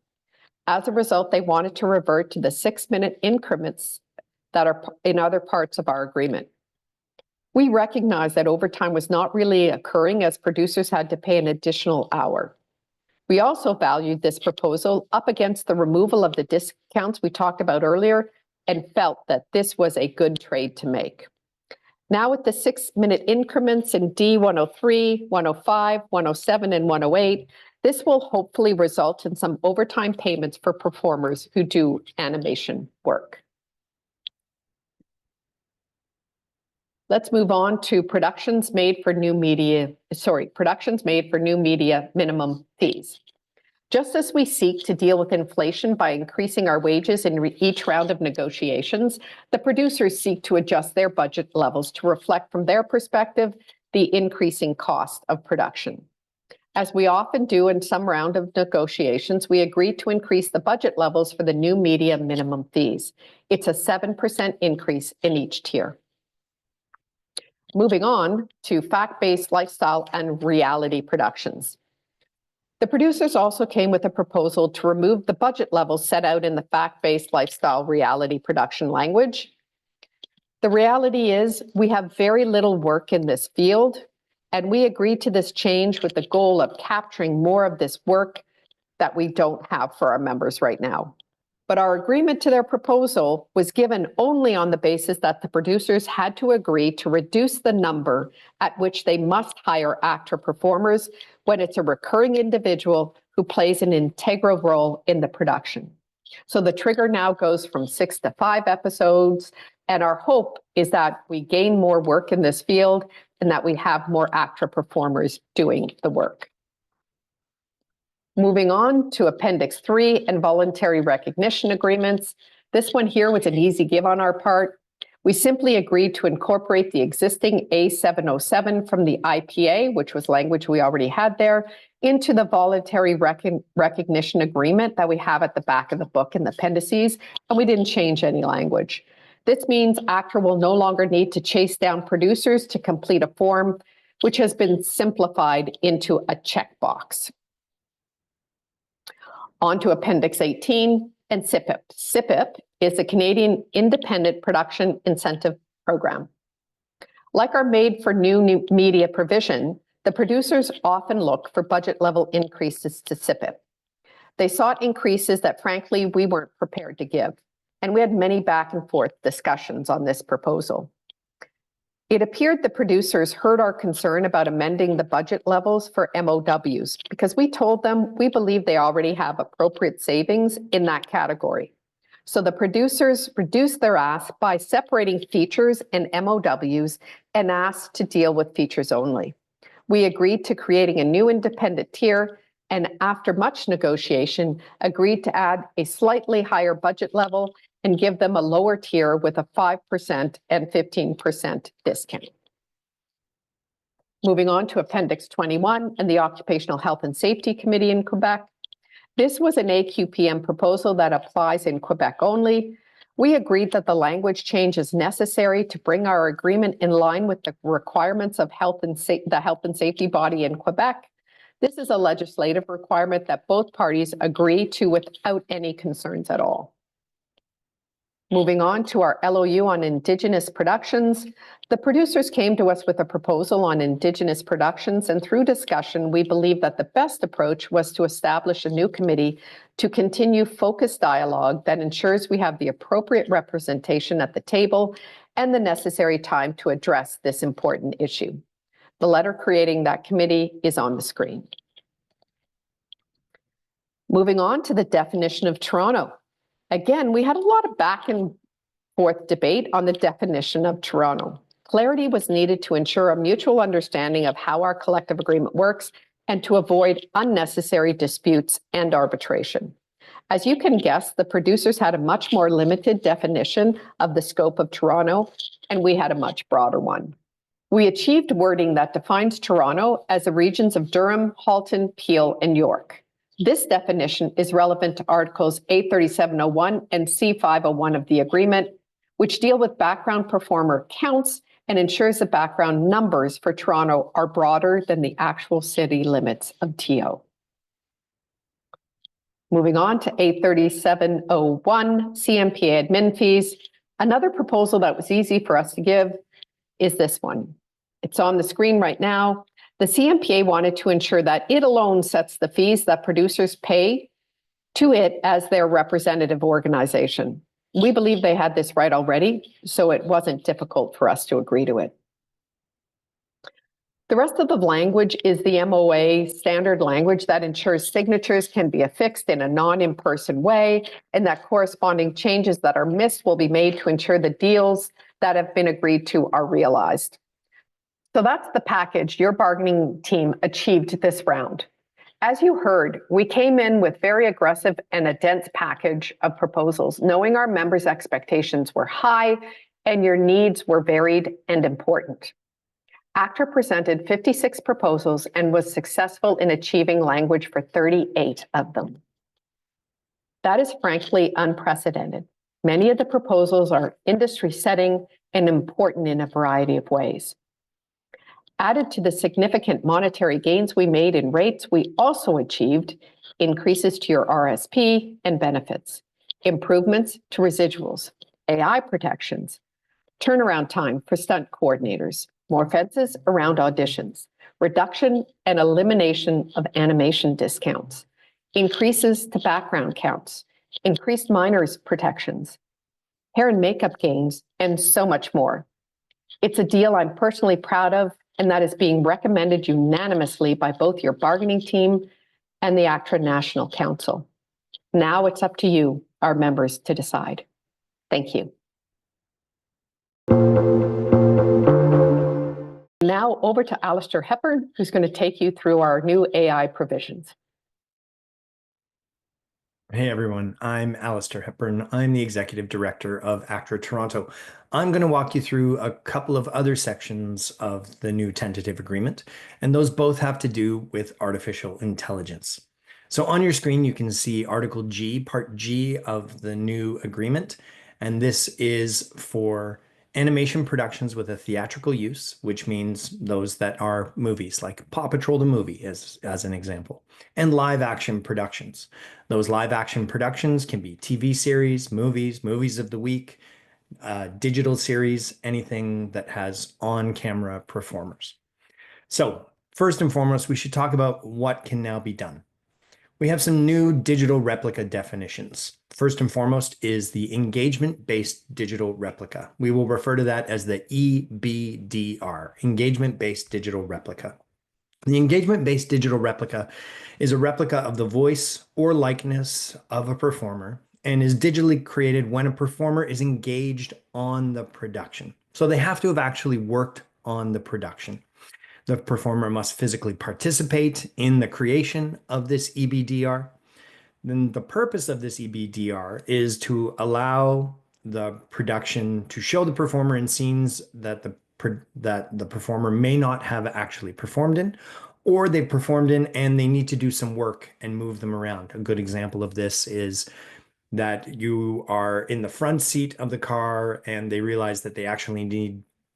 As a result, they wanted to revert to the 6-minute increments that are in other parts of our agreement. We recognize that overtime was not really occurring as producers had to pay an additional hour. We also valued this proposal up against the removal of the discounts we talked about earlier and felt that this was a good trade to make. Now with the 6-minute increments in D103, 105, 107, and 108, this will hopefully result in some overtime payments for performers who do animation work. Let's move on to productions made for new media minimum fees. Just as we seek to deal with inflation by increasing our wages in each round of negotiations, the producers seek to adjust their budget levels to reflect from their perspective the increasing cost of production. As we often do in some round of negotiations, we agreed to increase the budget levels for the new media minimum fees. It's a 7% increase in each tier. Moving on to fact-based lifestyle and reality productions. The producers also came with a proposal to remove the budget levels set out in the fact-based lifestyle reality production language. The reality is we have very little work in this field, and we agreed to this change with the goal of capturing more of this work that we don't have for our members right now. But our agreement to their proposal was given only on the basis that the producers had to agree to reduce the number at which they must hire ACTRA performers when it's a recurring individual who plays an integral role in the production. So the trigger now goes from 6 to 5 episodes, and our hope is that we gain more work in this field and that we have more ACTRA performers doing the work. Moving on to Appendix 3 and voluntary recognition agreements. This one here was an easy give on our part. We simply agreed to incorporate the existing A707 from the IPA, which was language we already had there, into the voluntary recognition agreement that we have at the back of the book in the appendices, and we didn't change any language. This means ACTRA will no longer need to chase down producers to complete a form, which has been simplified into a checkbox. On to Appendix 18 and CIPIP. CIPIP is the Canadian Independent Production Incentive Program. Like our Made for New Media provision, the producers often look for budget level increases to CIPIP. They sought increases that frankly we weren't prepared to give, and we had many back and forth discussions on this proposal. It appeared the producers heard our concern about amending the budget levels for MOWs because we told them we believe they already have appropriate savings in that category. So the producers reduced their ask by separating features and MOWs and asked to deal with features only. We agreed to creating a new independent tier and after much negotiation, agreed to add a slightly higher budget level and give them a lower tier with a 5% and 15% discount. Moving on to Appendix 21 and the Occupational Health and Safety Committee in Quebec. This was an AQPM proposal that applies in Quebec only. We agreed that the language change is necessary to bring our agreement in line with the requirements of the health and safety body in Quebec. This is a legislative requirement that both parties agree to without any concerns at all. Moving on to our LOU on Indigenous productions, the producers came to us with a proposal on Indigenous productions, and through discussion, we believe that the best approach was to establish a new committee to continue focused dialogue that ensures we have the appropriate representation at the table and the necessary time to address this important issue. The letter creating that committee is on the screen. Moving on to the definition of Toronto. Again, we had a lot of back and forth debate on the definition of Toronto. Clarity was needed to ensure a mutual understanding of how our collective agreement works and to avoid unnecessary disputes and arbitration. As you can guess, the producers had a much more limited definition of the scope of Toronto, and we had a much broader one. We achieved wording that defines Toronto as the regions of Durham, Halton, Peel, and York. This definition is relevant to Articles A3701 and C501 of the agreement, which deal with background performer counts and ensures the background numbers for Toronto are broader than the actual city limits of TO. Moving on to A3701, CMPA admin fees. Another proposal that was easy for us to give is this one. It's on the screen right now. The CMPA wanted to ensure that it alone sets the fees that producers pay to it as their representative organization. We believe they had this right already, so it wasn't difficult for us to agree to it. The rest of the language is the MOA standard language that ensures signatures can be affixed in a non-in-person way, and that corresponding changes that are missed will be made to ensure the deals that have been agreed to are realized. So that's the package your bargaining team achieved this round. As you heard, we came in with very aggressive and a dense package of proposals, knowing our members' expectations were high and your needs were varied and important. ACTRA presented 56 proposals and was successful in achieving language for 38 of them. That is frankly unprecedented. Many of the proposals are industry-setting and important in a variety of ways. Added to the significant monetary gains we made in rates, we also achieved increases to your RSP and benefits, improvements to residuals, AI protections, turnaround time for stunt coordinators, more fences around auditions, reduction and elimination of animation discounts, increases to background counts, increased minors protections, hair and makeup gains, and so much more. It's a deal I'm personally proud of, and that is being recommended unanimously by both your bargaining team and the ACTRA National Council. Now it's up to you, our members, to decide. Thank you. Now over to Alistair Hepburn, who's going to take you through our new AI provisions. Hey everyone, I'm Alistair Hepburn. I'm the Executive Director of ACTRA Toronto. I'm going to walk you through a couple of other sections of the new tentative agreement, and those both have to do with artificial intelligence. So on your screen, you can see Article G, Part G of the new agreement, and this is for animation productions with a theatrical use, which means those that are movies, like Paw Patrol the movie as an example, and live action productions. Those live action productions can be TV series, movies of the week, digital series, anything that has on-camera performers. So first and foremost, we should talk about what can now be done. We have some new digital replica definitions. First and foremost is the engagement-based digital replica. We will refer to that as the EBDR, engagement-based digital replica. The engagement-based digital replica is a replica of the voice or likeness of a performer and is digitally created when a performer is engaged on the production. So they have to have actually worked on the production. The performer must physically participate in the creation of this EBDR. Then the purpose of this EBDR is to allow the production to show the performer in scenes that the performer may not have actually performed in, or they've performed in and they need to do some work and move them around. A good example of this is that you are in the front seat of the car and they realize that they actually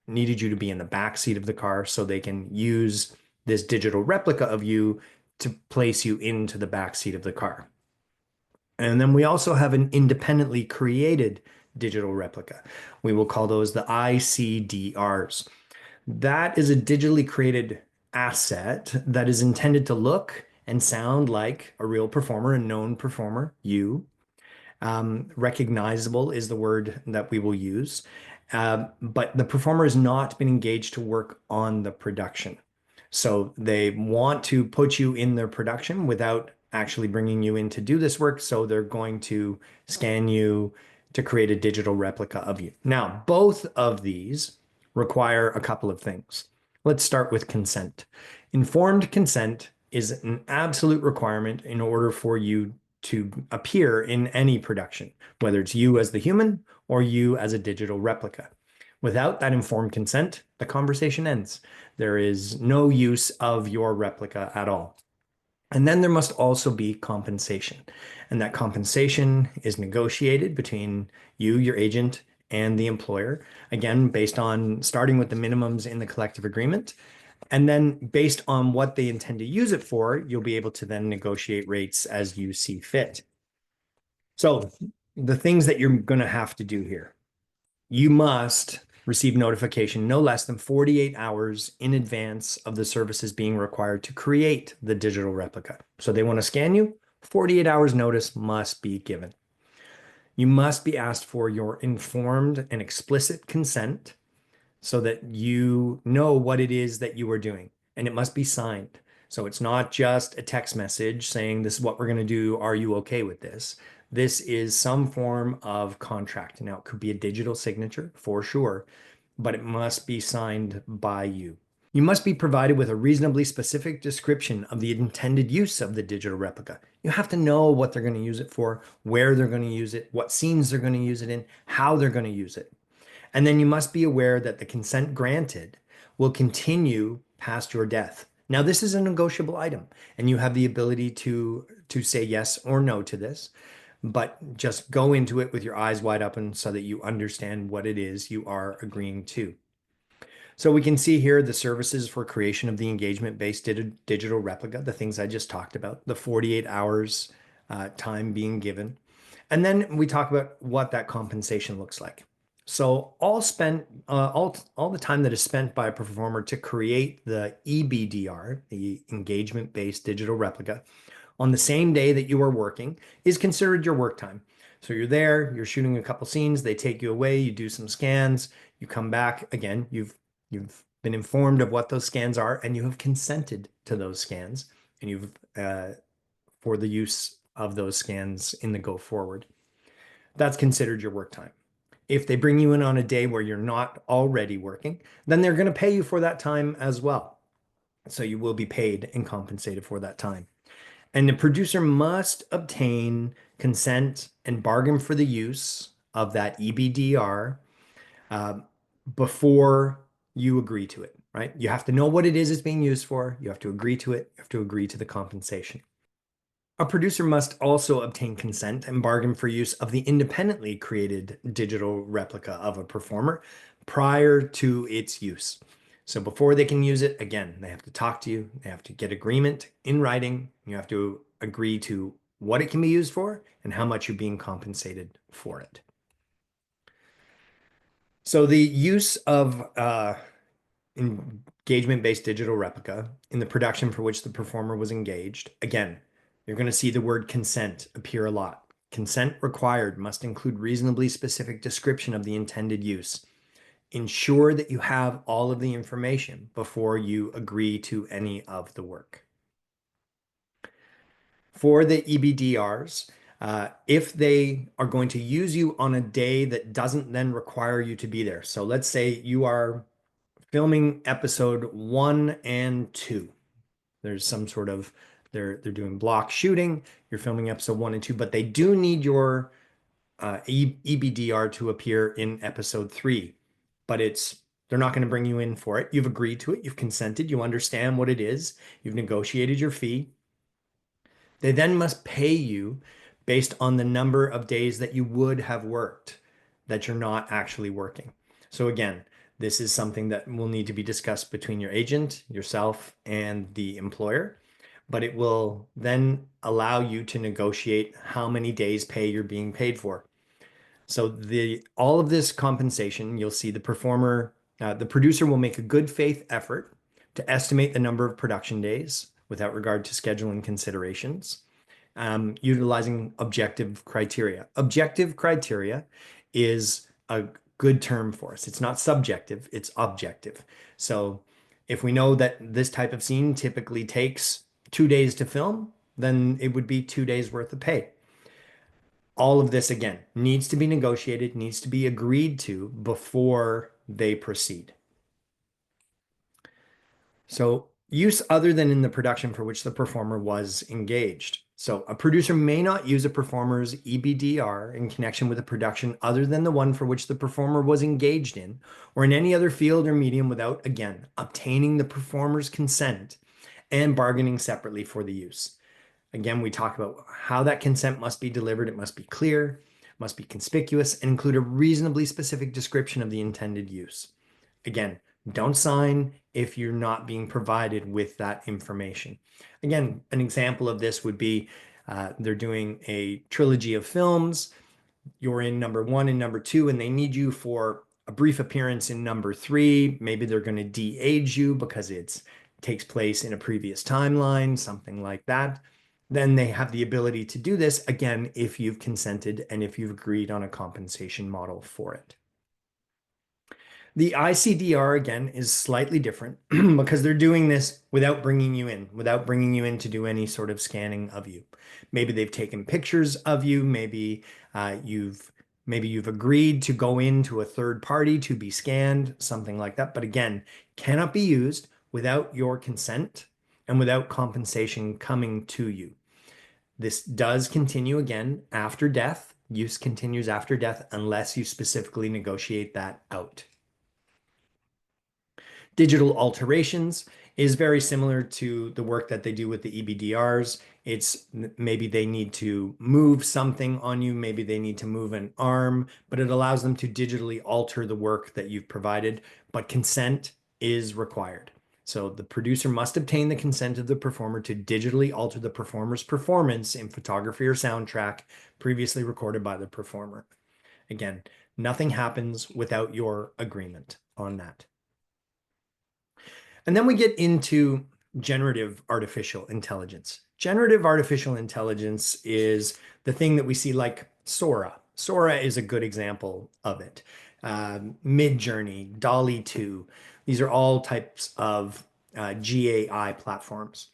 needed you to be in the back seat of the car, so they can use this digital replica of you to place you into the back seat of the car. And then we also have an independently created digital replica. We will call those the ICDRs. That is a digitally created asset that is intended to look and sound like a real performer, a known performer, you. Recognizable is the word that we will use. But the performer has not been engaged to work on the production. So they want to put you in their production without actually bringing you in to do this work. So they're going to scan you to create a digital replica of you. Now, both of these require a couple of things. Let's start with consent. Informed consent is an absolute requirement in order for you to appear in any production, whether it's you as the human or you as a digital replica. Without that informed consent, the conversation ends. There is no use of your replica at all. And then there must also be compensation. And that compensation is negotiated between you, your agent, and the employer. Again, based on starting with the minimums in the collective agreement. And then based on what they intend to use it for, you'll be able to then negotiate rates as you see fit. So the things that you're going to have to do here, you must receive notification no less than 48 hours in advance of the services being required to create the digital replica. So they want to scan you, 48 hours notice must be given. You must be asked for your informed and explicit consent so that you know what it is that you are doing, and it must be signed. So it's not just a text message saying, this is what we're going to do. Are you okay with this? This is some form of contract. Now, it could be a digital signature for sure, but it must be signed by you. You must be provided with a reasonably specific description of the intended use of the digital replica. You have to know what they're going to use it for, where they're going to use it, what scenes they're going to use it in, how they're going to use it. And then you must be aware that the consent granted will continue past your death. Now, this is a negotiable item, and you have the ability to say yes or no to this, but just go into it with your eyes wide open so that you understand what it is you are agreeing to. So we can see here the services for creation of the engagement-based digital replica, the things I just talked about, the 48 hours time being given. And then we talk about what that compensation looks like. So all the time that is spent by a performer to create the EBDR, the engagement-based digital replica, on the same day that you are working is considered your work time. So you're there, you're shooting a couple scenes, they take you away, you do some scans, you come back again, you've been informed of what those scans are, and you have consented to those scans, and you've for the use of those scans in the go forward. That's considered your work time. If they bring you in on a day where you're not already working, then they're going to pay you for that time as well. So you will be paid and compensated for that time. And the producer must obtain consent and bargain for the use of that EBDR before you agree to it, right? You have to know what it is it's being used for. You have to agree to it. You have to agree to the compensation. A producer must also obtain consent and bargain for use of the independently created digital replica of a performer prior to its use. So before they can use it, again, they have to talk to you. They have to get agreement in writing. You have to agree to what it can be used for and how much you're being compensated for it. So the use of engagement-based digital replica in the production for which the performer was engaged, again, you're going to see the word consent appear a lot. Consent required must include reasonably specific description of the intended use. Ensure that you have all of the information before you agree to any of the work. For the EBDRs, if they are going to use you on a day that doesn't then require you to be there. So let's say you are filming episode 1 and 2. There's some sort of, they're doing block shooting. You're filming episode 1 and 2, but they do need your EBDR to appear in episode 3. But they're not going to bring you in for it. You've agreed to it. You've consented. You understand what it is. You've negotiated your fee. They then must pay you based on the number of days that you would have worked that you're not actually working. So again, this is something that will need to be discussed between your agent, yourself, and the employer, but it will then allow you to negotiate how many days pay you're being paid for. So all of this compensation, you'll see the producer will make a good faith effort to estimate the number of production days without regard to scheduling considerations, utilizing objective criteria. Objective criteria is a good term for us. It's not subjective, it's objective. So if we know that this type of scene typically takes 2 days to film, then it would be 2 days worth of pay. All of this, again, needs to be negotiated, needs to be agreed to before they proceed. So use other than in the production for which the performer was engaged. So a producer may not use a performer's EBDR in connection with a production other than the one for which the performer was engaged in, or in any other field or medium without, again, obtaining the performer's consent and bargaining separately for the use. Again, we talk about how that consent must be delivered. It must be clear, must be conspicuous, and include a reasonably specific description of the intended use. Again, don't sign if you're not being provided with that information. Again, an example of this would be they're doing a trilogy of films. You're in number 1 and number 2, and they need you for a brief appearance in number 3. Maybe they're going to de-age you because it takes place in a previous timeline, something like that. Then they have the ability to do this, again, if you've consented and if you've agreed on a compensation model for it. The ICDR, again, is slightly different because they're doing this without bringing you in to do any sort of scanning of you. Maybe they've taken pictures of you. Maybe you've agreed to go into a third party to be scanned, something like that. But again, cannot be used without your consent and without compensation coming to you. This does continue again after death. Use continues after death unless you specifically negotiate that out. Digital alterations is very similar to the work that they do with the EBDRs. It's maybe they need to move something on you, maybe they need to move an arm, but it allows them to digitally alter the work that you've provided, but consent is required. So the producer must obtain the consent of the performer to digitally alter the performer's performance in photography or soundtrack previously recorded by the performer. Again, nothing happens without your agreement on that. And then we get into generative artificial intelligence. Generative artificial intelligence is the thing that we see like Sora. Sora is a good example of it. Midjourney, DALL-E 2, these are all types of GAI platforms.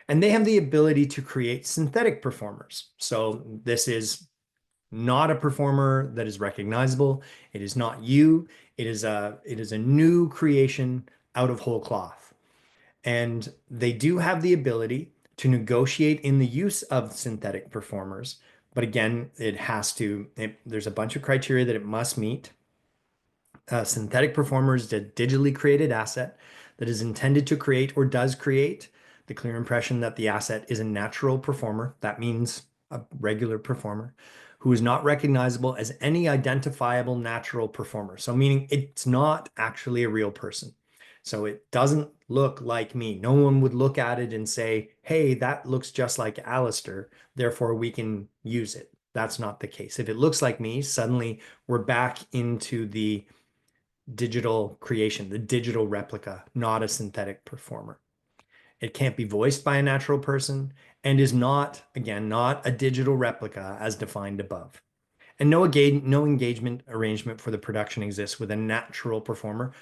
And they have the ability to create synthetic performers. So this is not a performer that is recognizable. It is not you. It is a new creation out of whole cloth. And they do have the ability to negotiate in the use of synthetic performers. But again, there's a bunch of criteria that it must meet. Synthetic performer is a digitally created asset that is intended to create or does create the clear impression that the asset is a natural performer. That means a regular performer who is not recognizable as any identifiable natural performer. So meaning it's not actually a real person. So it doesn't look like me. No one would look at it and say, hey, that looks just like Alistair, therefore we can use it. That's not the case. If it looks like me, suddenly we're back into the digital creation, the digital replica, not a synthetic performer. It can't be voiced by a natural person and is not, again, not a digital replica as defined above. And no engagement arrangement for the production exists with a natural performer.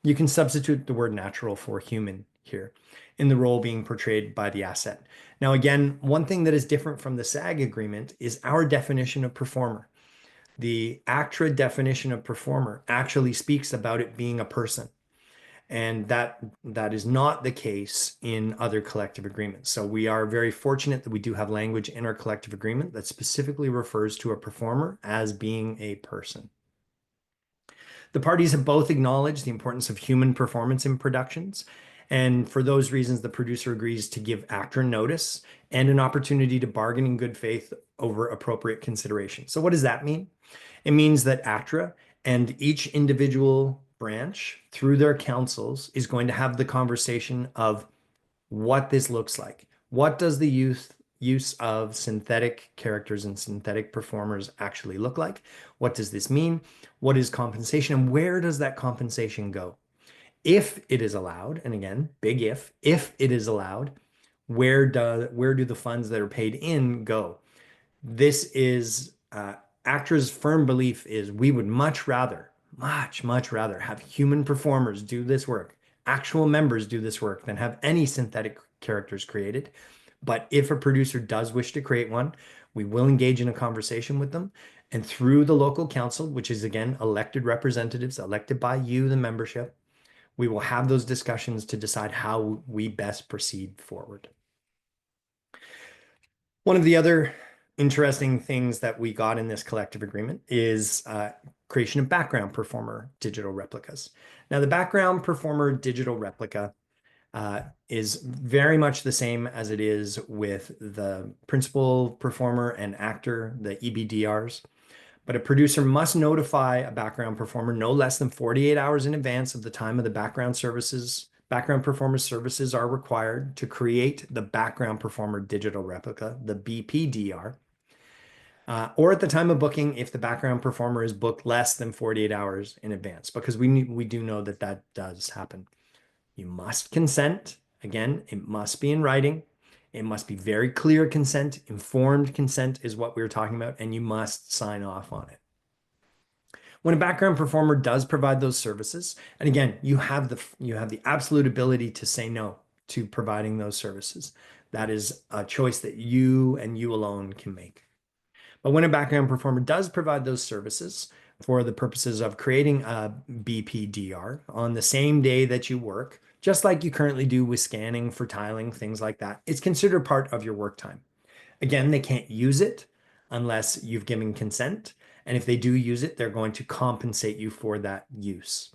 You can substitute the word natural for human here in the role being portrayed by the asset. Now, again, one thing that is different from the SAG agreement is our definition of performer. The ACTRA definition of performer actually speaks about it being a person. And that is not the case in other collective agreements. So we are very fortunate that we do have language in our collective agreement that specifically refers to a performer as being a person. The parties have both acknowledged the importance of human performance in productions. And for those reasons, the producer agrees to give ACTRA notice and an opportunity to bargain in good faith over appropriate consideration. So what does that mean? It means that ACTRA and each individual branch, through their councils, is going to have the conversation of what this looks like. What does the use of synthetic characters and synthetic performers actually look like? What does this mean? What is compensation, and where does that compensation go? If it is allowed, and again, big if it is allowed, where do the funds that are paid in go? This is ACTRA's firm belief is we would much rather have human performers do this work, actual members do this work, than have any synthetic characters created. But if a producer does wish to create one, we will engage in a conversation with them. And through the local council, which is again elected representatives, elected by you, the membership, we will have those discussions to decide how we best proceed forward. One of the other interesting things that we got in this collective agreement is creation of background performer digital replicas. Now, the background performer digital replica is very much the same as it is with the principal performer and actor, the EBDRs. But a producer must notify a background performer no less than 48 hours in advance of the time of the background services. Background performer services are required to create the background performer digital replica, the BPDR, or at the time of booking if the background performer is booked less than 48 hours in advance, because we do know that that does happen. You must consent. Again, it must be in writing. It must be very clear consent. Informed consent is what we were talking about, and you must sign off on it. When a background performer does provide those services, and again, you have the absolute ability to say no to providing those services. That is a choice that you and you alone can make. But when a background performer does provide those services for the purposes of creating a BPDR on the same day that you work, just like you currently do with scanning for tiling, things like that, it's considered part of your work time. Again, they can't use it unless you've given consent. And if they do use it, they're going to compensate you for that use.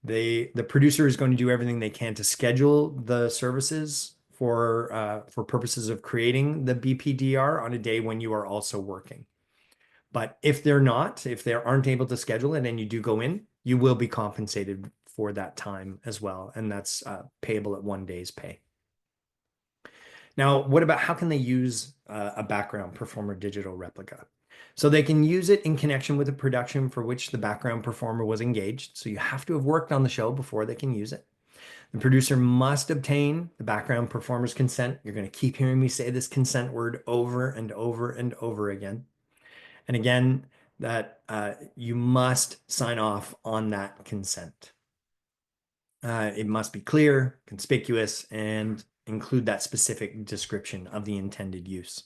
The producer is going to do everything they can to schedule the services for purposes of creating the BPDR on a day when you are also working. But if they aren't able to schedule it and you do go in, you will be compensated for that time as well. And that's payable at 1 day's pay. Now, what about how can they use a background performer digital replica? So they can use it in connection with a production for which the background performer was engaged. So you have to have worked on the show before they can use it. The producer must obtain the background performer's consent. You're going to keep hearing me say this consent word over and over and over again. And again, that you must sign off on that consent. It must be clear, conspicuous, and include that specific description of the intended use.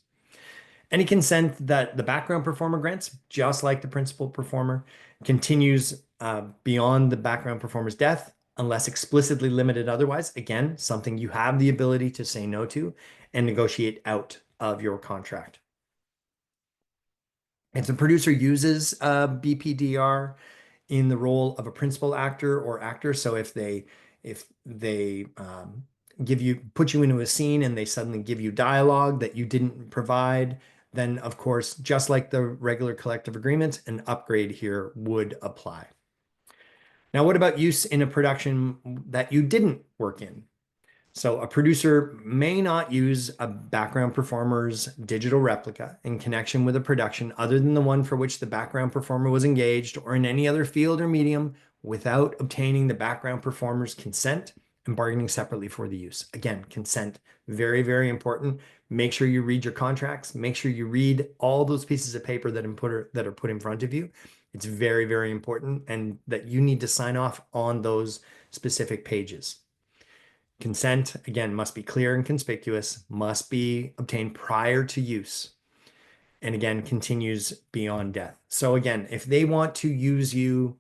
Any consent that the background performer grants, just like the principal performer, continues beyond the background performer's death, unless explicitly limited otherwise. Again, something you have the ability to say no to and negotiate out of your contract. If the producer uses a BPDR in the role of a principal actor or actor, so if they put you into a scene and they suddenly give you dialogue that you didn't provide, then of course, just like the regular collective agreement, an upgrade here would apply. Now, what about use in a production that you didn't work in? So a producer may not use a background performer's digital replica in connection with a production other than the one for which the background performer was engaged or in any other field or medium without obtaining the background performer's consent and bargaining separately for the use. Again, consent, very, very important. Make sure you read your contracts. Make sure you read all those pieces of paper that are put in front of you. It's very, very important, and that you need to sign off on those specific pages. Consent, again, must be clear and conspicuous, must be obtained prior to use, and again, continues beyond death. So again, if they want to use you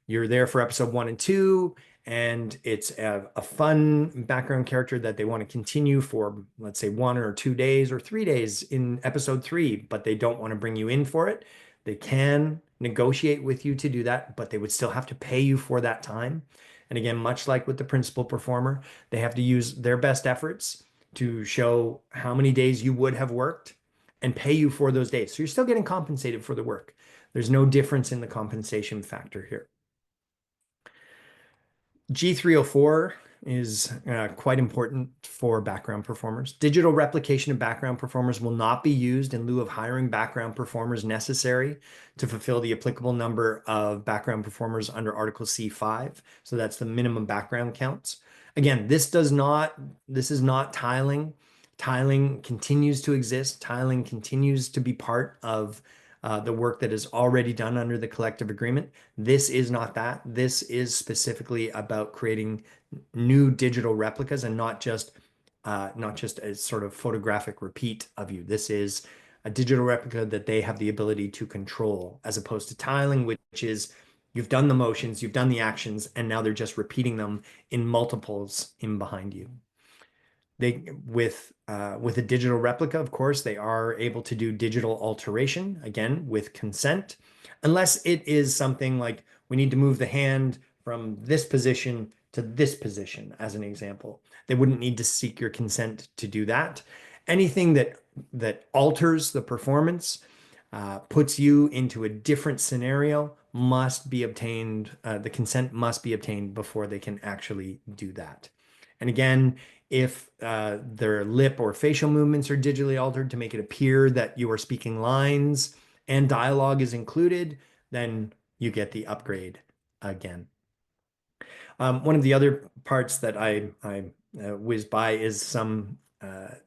you're there for episode 1 and 2, and it's a fun background character that they want to continue for, let's say, 1 or 2 days or 3 days in episode 3, but they don't want to bring you in for it, they can negotiate with you to do that, but they would still have to pay you for that time. And again, much like with the principal performer, they have to use their best efforts to show how many days you would have worked and pay you for those days. So you're still getting compensated for the work. There's no difference in the compensation factor here. G304 is quite important for background performers. Digital replication of background performers will not be used in lieu of hiring background performers necessary to fulfill the applicable number of background performers under Article C5. So that's the minimum background counts. Again, this is not tiling. Tiling continues to exist. Tiling continues to be part of the work that is already done under the collective agreement. This is not that. This is specifically about creating new digital replicas and not just a sort of photographic repeat of you. This is a digital replica that they have the ability to control, as opposed to tiling, which is you've done the motions, you've done the actions, and now they're just repeating them in multiples in behind you. With a digital replica, of course, they are able to do digital alteration, again, with consent, unless it is something like we need to move the hand from this position to this position, as an example. They wouldn't need to seek your consent to do that. Anything that alters the performance, puts you into a different scenario, must be obtained. The consent must be obtained before they can actually do that. And again, if their lip or facial movements are digitally altered to make it appear that you are speaking lines and dialogue is included, then you get the upgrade again. One of the other parts that I whizzed by is some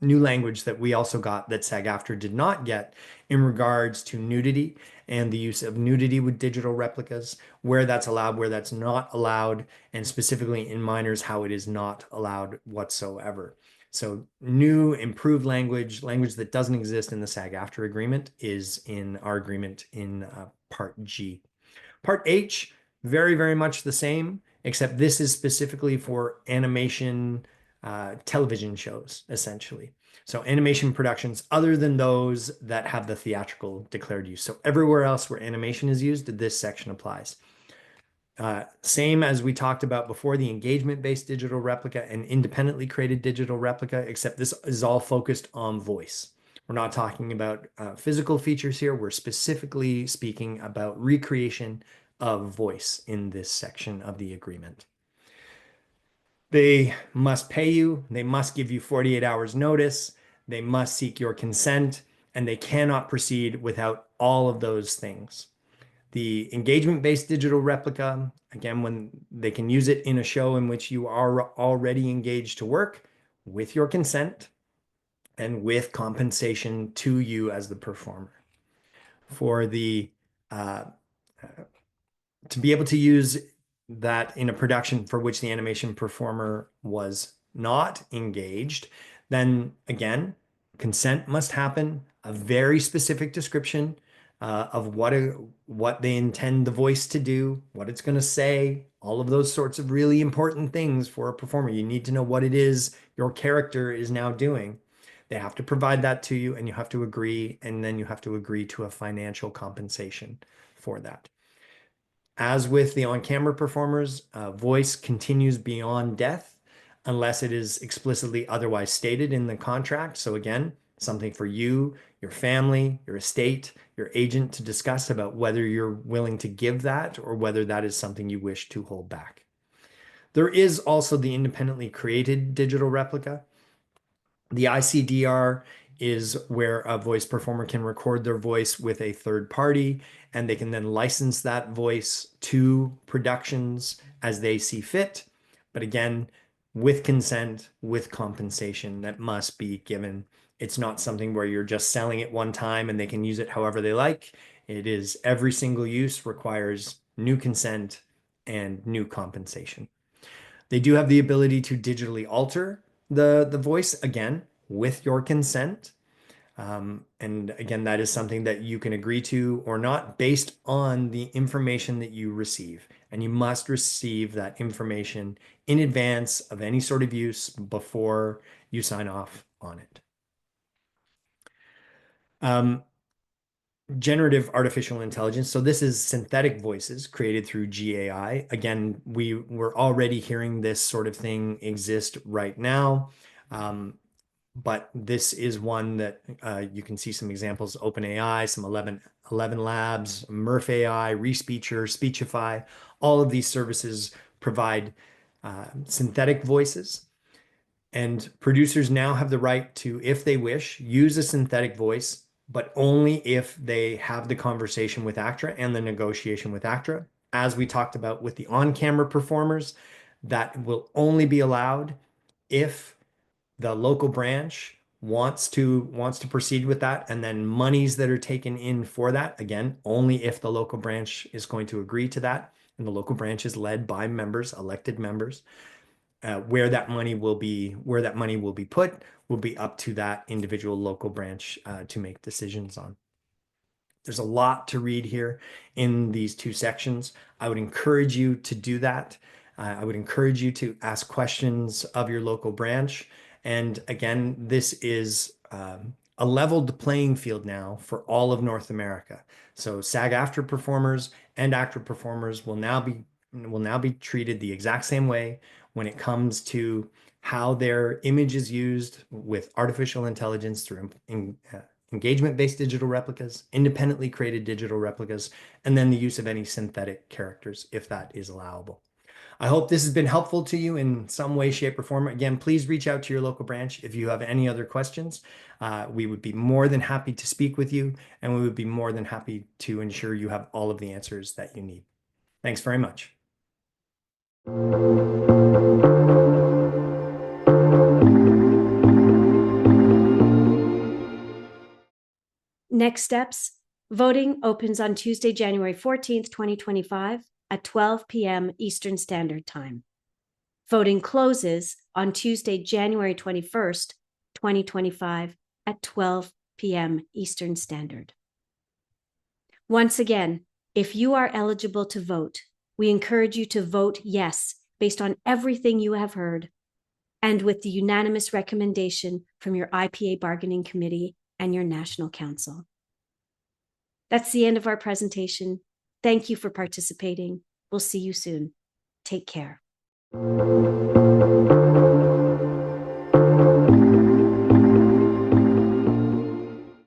new language that we also got that SAG-AFTRA did not get in regards to nudity and the use of nudity with digital replicas, where that's allowed, where that's not allowed, and specifically in minors, how it is not allowed whatsoever. So new improved language that doesn't exist in the SAG-AFTRA agreement is in our agreement in Part G. Part H, very, very much the same, except this is specifically for animation television shows, essentially. So animation productions other than those that have the theatrical declared use. So everywhere else where animation is used, this section applies. Same as we talked about before, the engagement-based digital replica and independently created digital replica, except this is all focused on voice. We're not talking about physical features here. We're specifically speaking about recreation of voice in this section of the agreement. They must pay you. They must give you 48 hours notice. They must seek your consent, and they cannot proceed without all of those things. The engagement-based digital replica, again, when they can use it in a show in which you are already engaged to work with your consent and with compensation to you as the performer. For the to be able to use that in a production for which the animation performer was not engaged, then again, consent must happen, a very specific description of what they intend the voice to do, what it's going to say, all of those sorts of really important things for a performer. You need to know what it is your character is now doing. They have to provide that to you, and you have to agree, and then you have to agree to a financial compensation for that. As with the on-camera performers, voice continues beyond death unless it is explicitly otherwise stated in the contract. So again, something for you, your family, your estate, your agent to discuss about whether you're willing to give that or whether that is something you wish to hold back. There is also the independently created digital replica. The ICDR is where a voice performer can record their voice with a third party, and they can then license that voice to productions as they see fit. But again, with consent, with compensation that must be given. It's not something where you're just selling it one time and they can use it however they like. It is every single use requires new consent and new compensation. They do have the ability to digitally alter the voice, again, with your consent. And again, that is something that you can agree to or not based on the information that you receive. And you must receive that information in advance of any sort of use before you sign off on it. Generative artificial intelligence. So this is synthetic voices created through GAI. Again, we're already hearing this sort of thing exist right now. But this is one that you can see some examples, OpenAI, some 11 Labs, Murph AI, Respeecher, Speechify. All of these services provide synthetic voices. And producers now have the right to, if they wish, use a synthetic voice, but only if they have the conversation with ACTRA and the negotiation with ACTRA. As we talked about with the on-camera performers, that will only be allowed if the local branch wants to proceed with that, and then monies that are taken in for that, again, only if the local branch is going to agree to that, and the local branch is led by members, elected members. Where that money will be put will be up to that individual local branch to make decisions on. There's a lot to read here in these two sections. I would encourage you to do that. I would encourage you to ask questions of your local branch. And again, this is a leveled playing field now for all of North America. So SAG-AFTRA performers and ACTRA performers will now be treated the exact same way when it comes to how their image is used with artificial intelligence through engagement-based digital replicas, independently created digital replicas, and then the use of any synthetic characters if that is allowable. I hope this has been helpful to you in some way, shape, or form. Again, please reach out to your local branch if you have any other questions. We would be more than happy to speak with you, and we would be more than happy to ensure you have all of the answers that you need. Thanks very much. Next steps. Voting opens on Tuesday, January 14th, 2025 at 12 p.m. Eastern Standard Time. Voting closes on Tuesday, January 21st, 2025 at 12 p.m. Eastern Standard. Once again, if you are eligible to vote, we encourage you to vote yes based on everything you have heard and with the unanimous recommendation from your IPA Bargaining Committee and your National Council. That's the end of our presentation. Thank you for participating. We'll see you soon. Take care.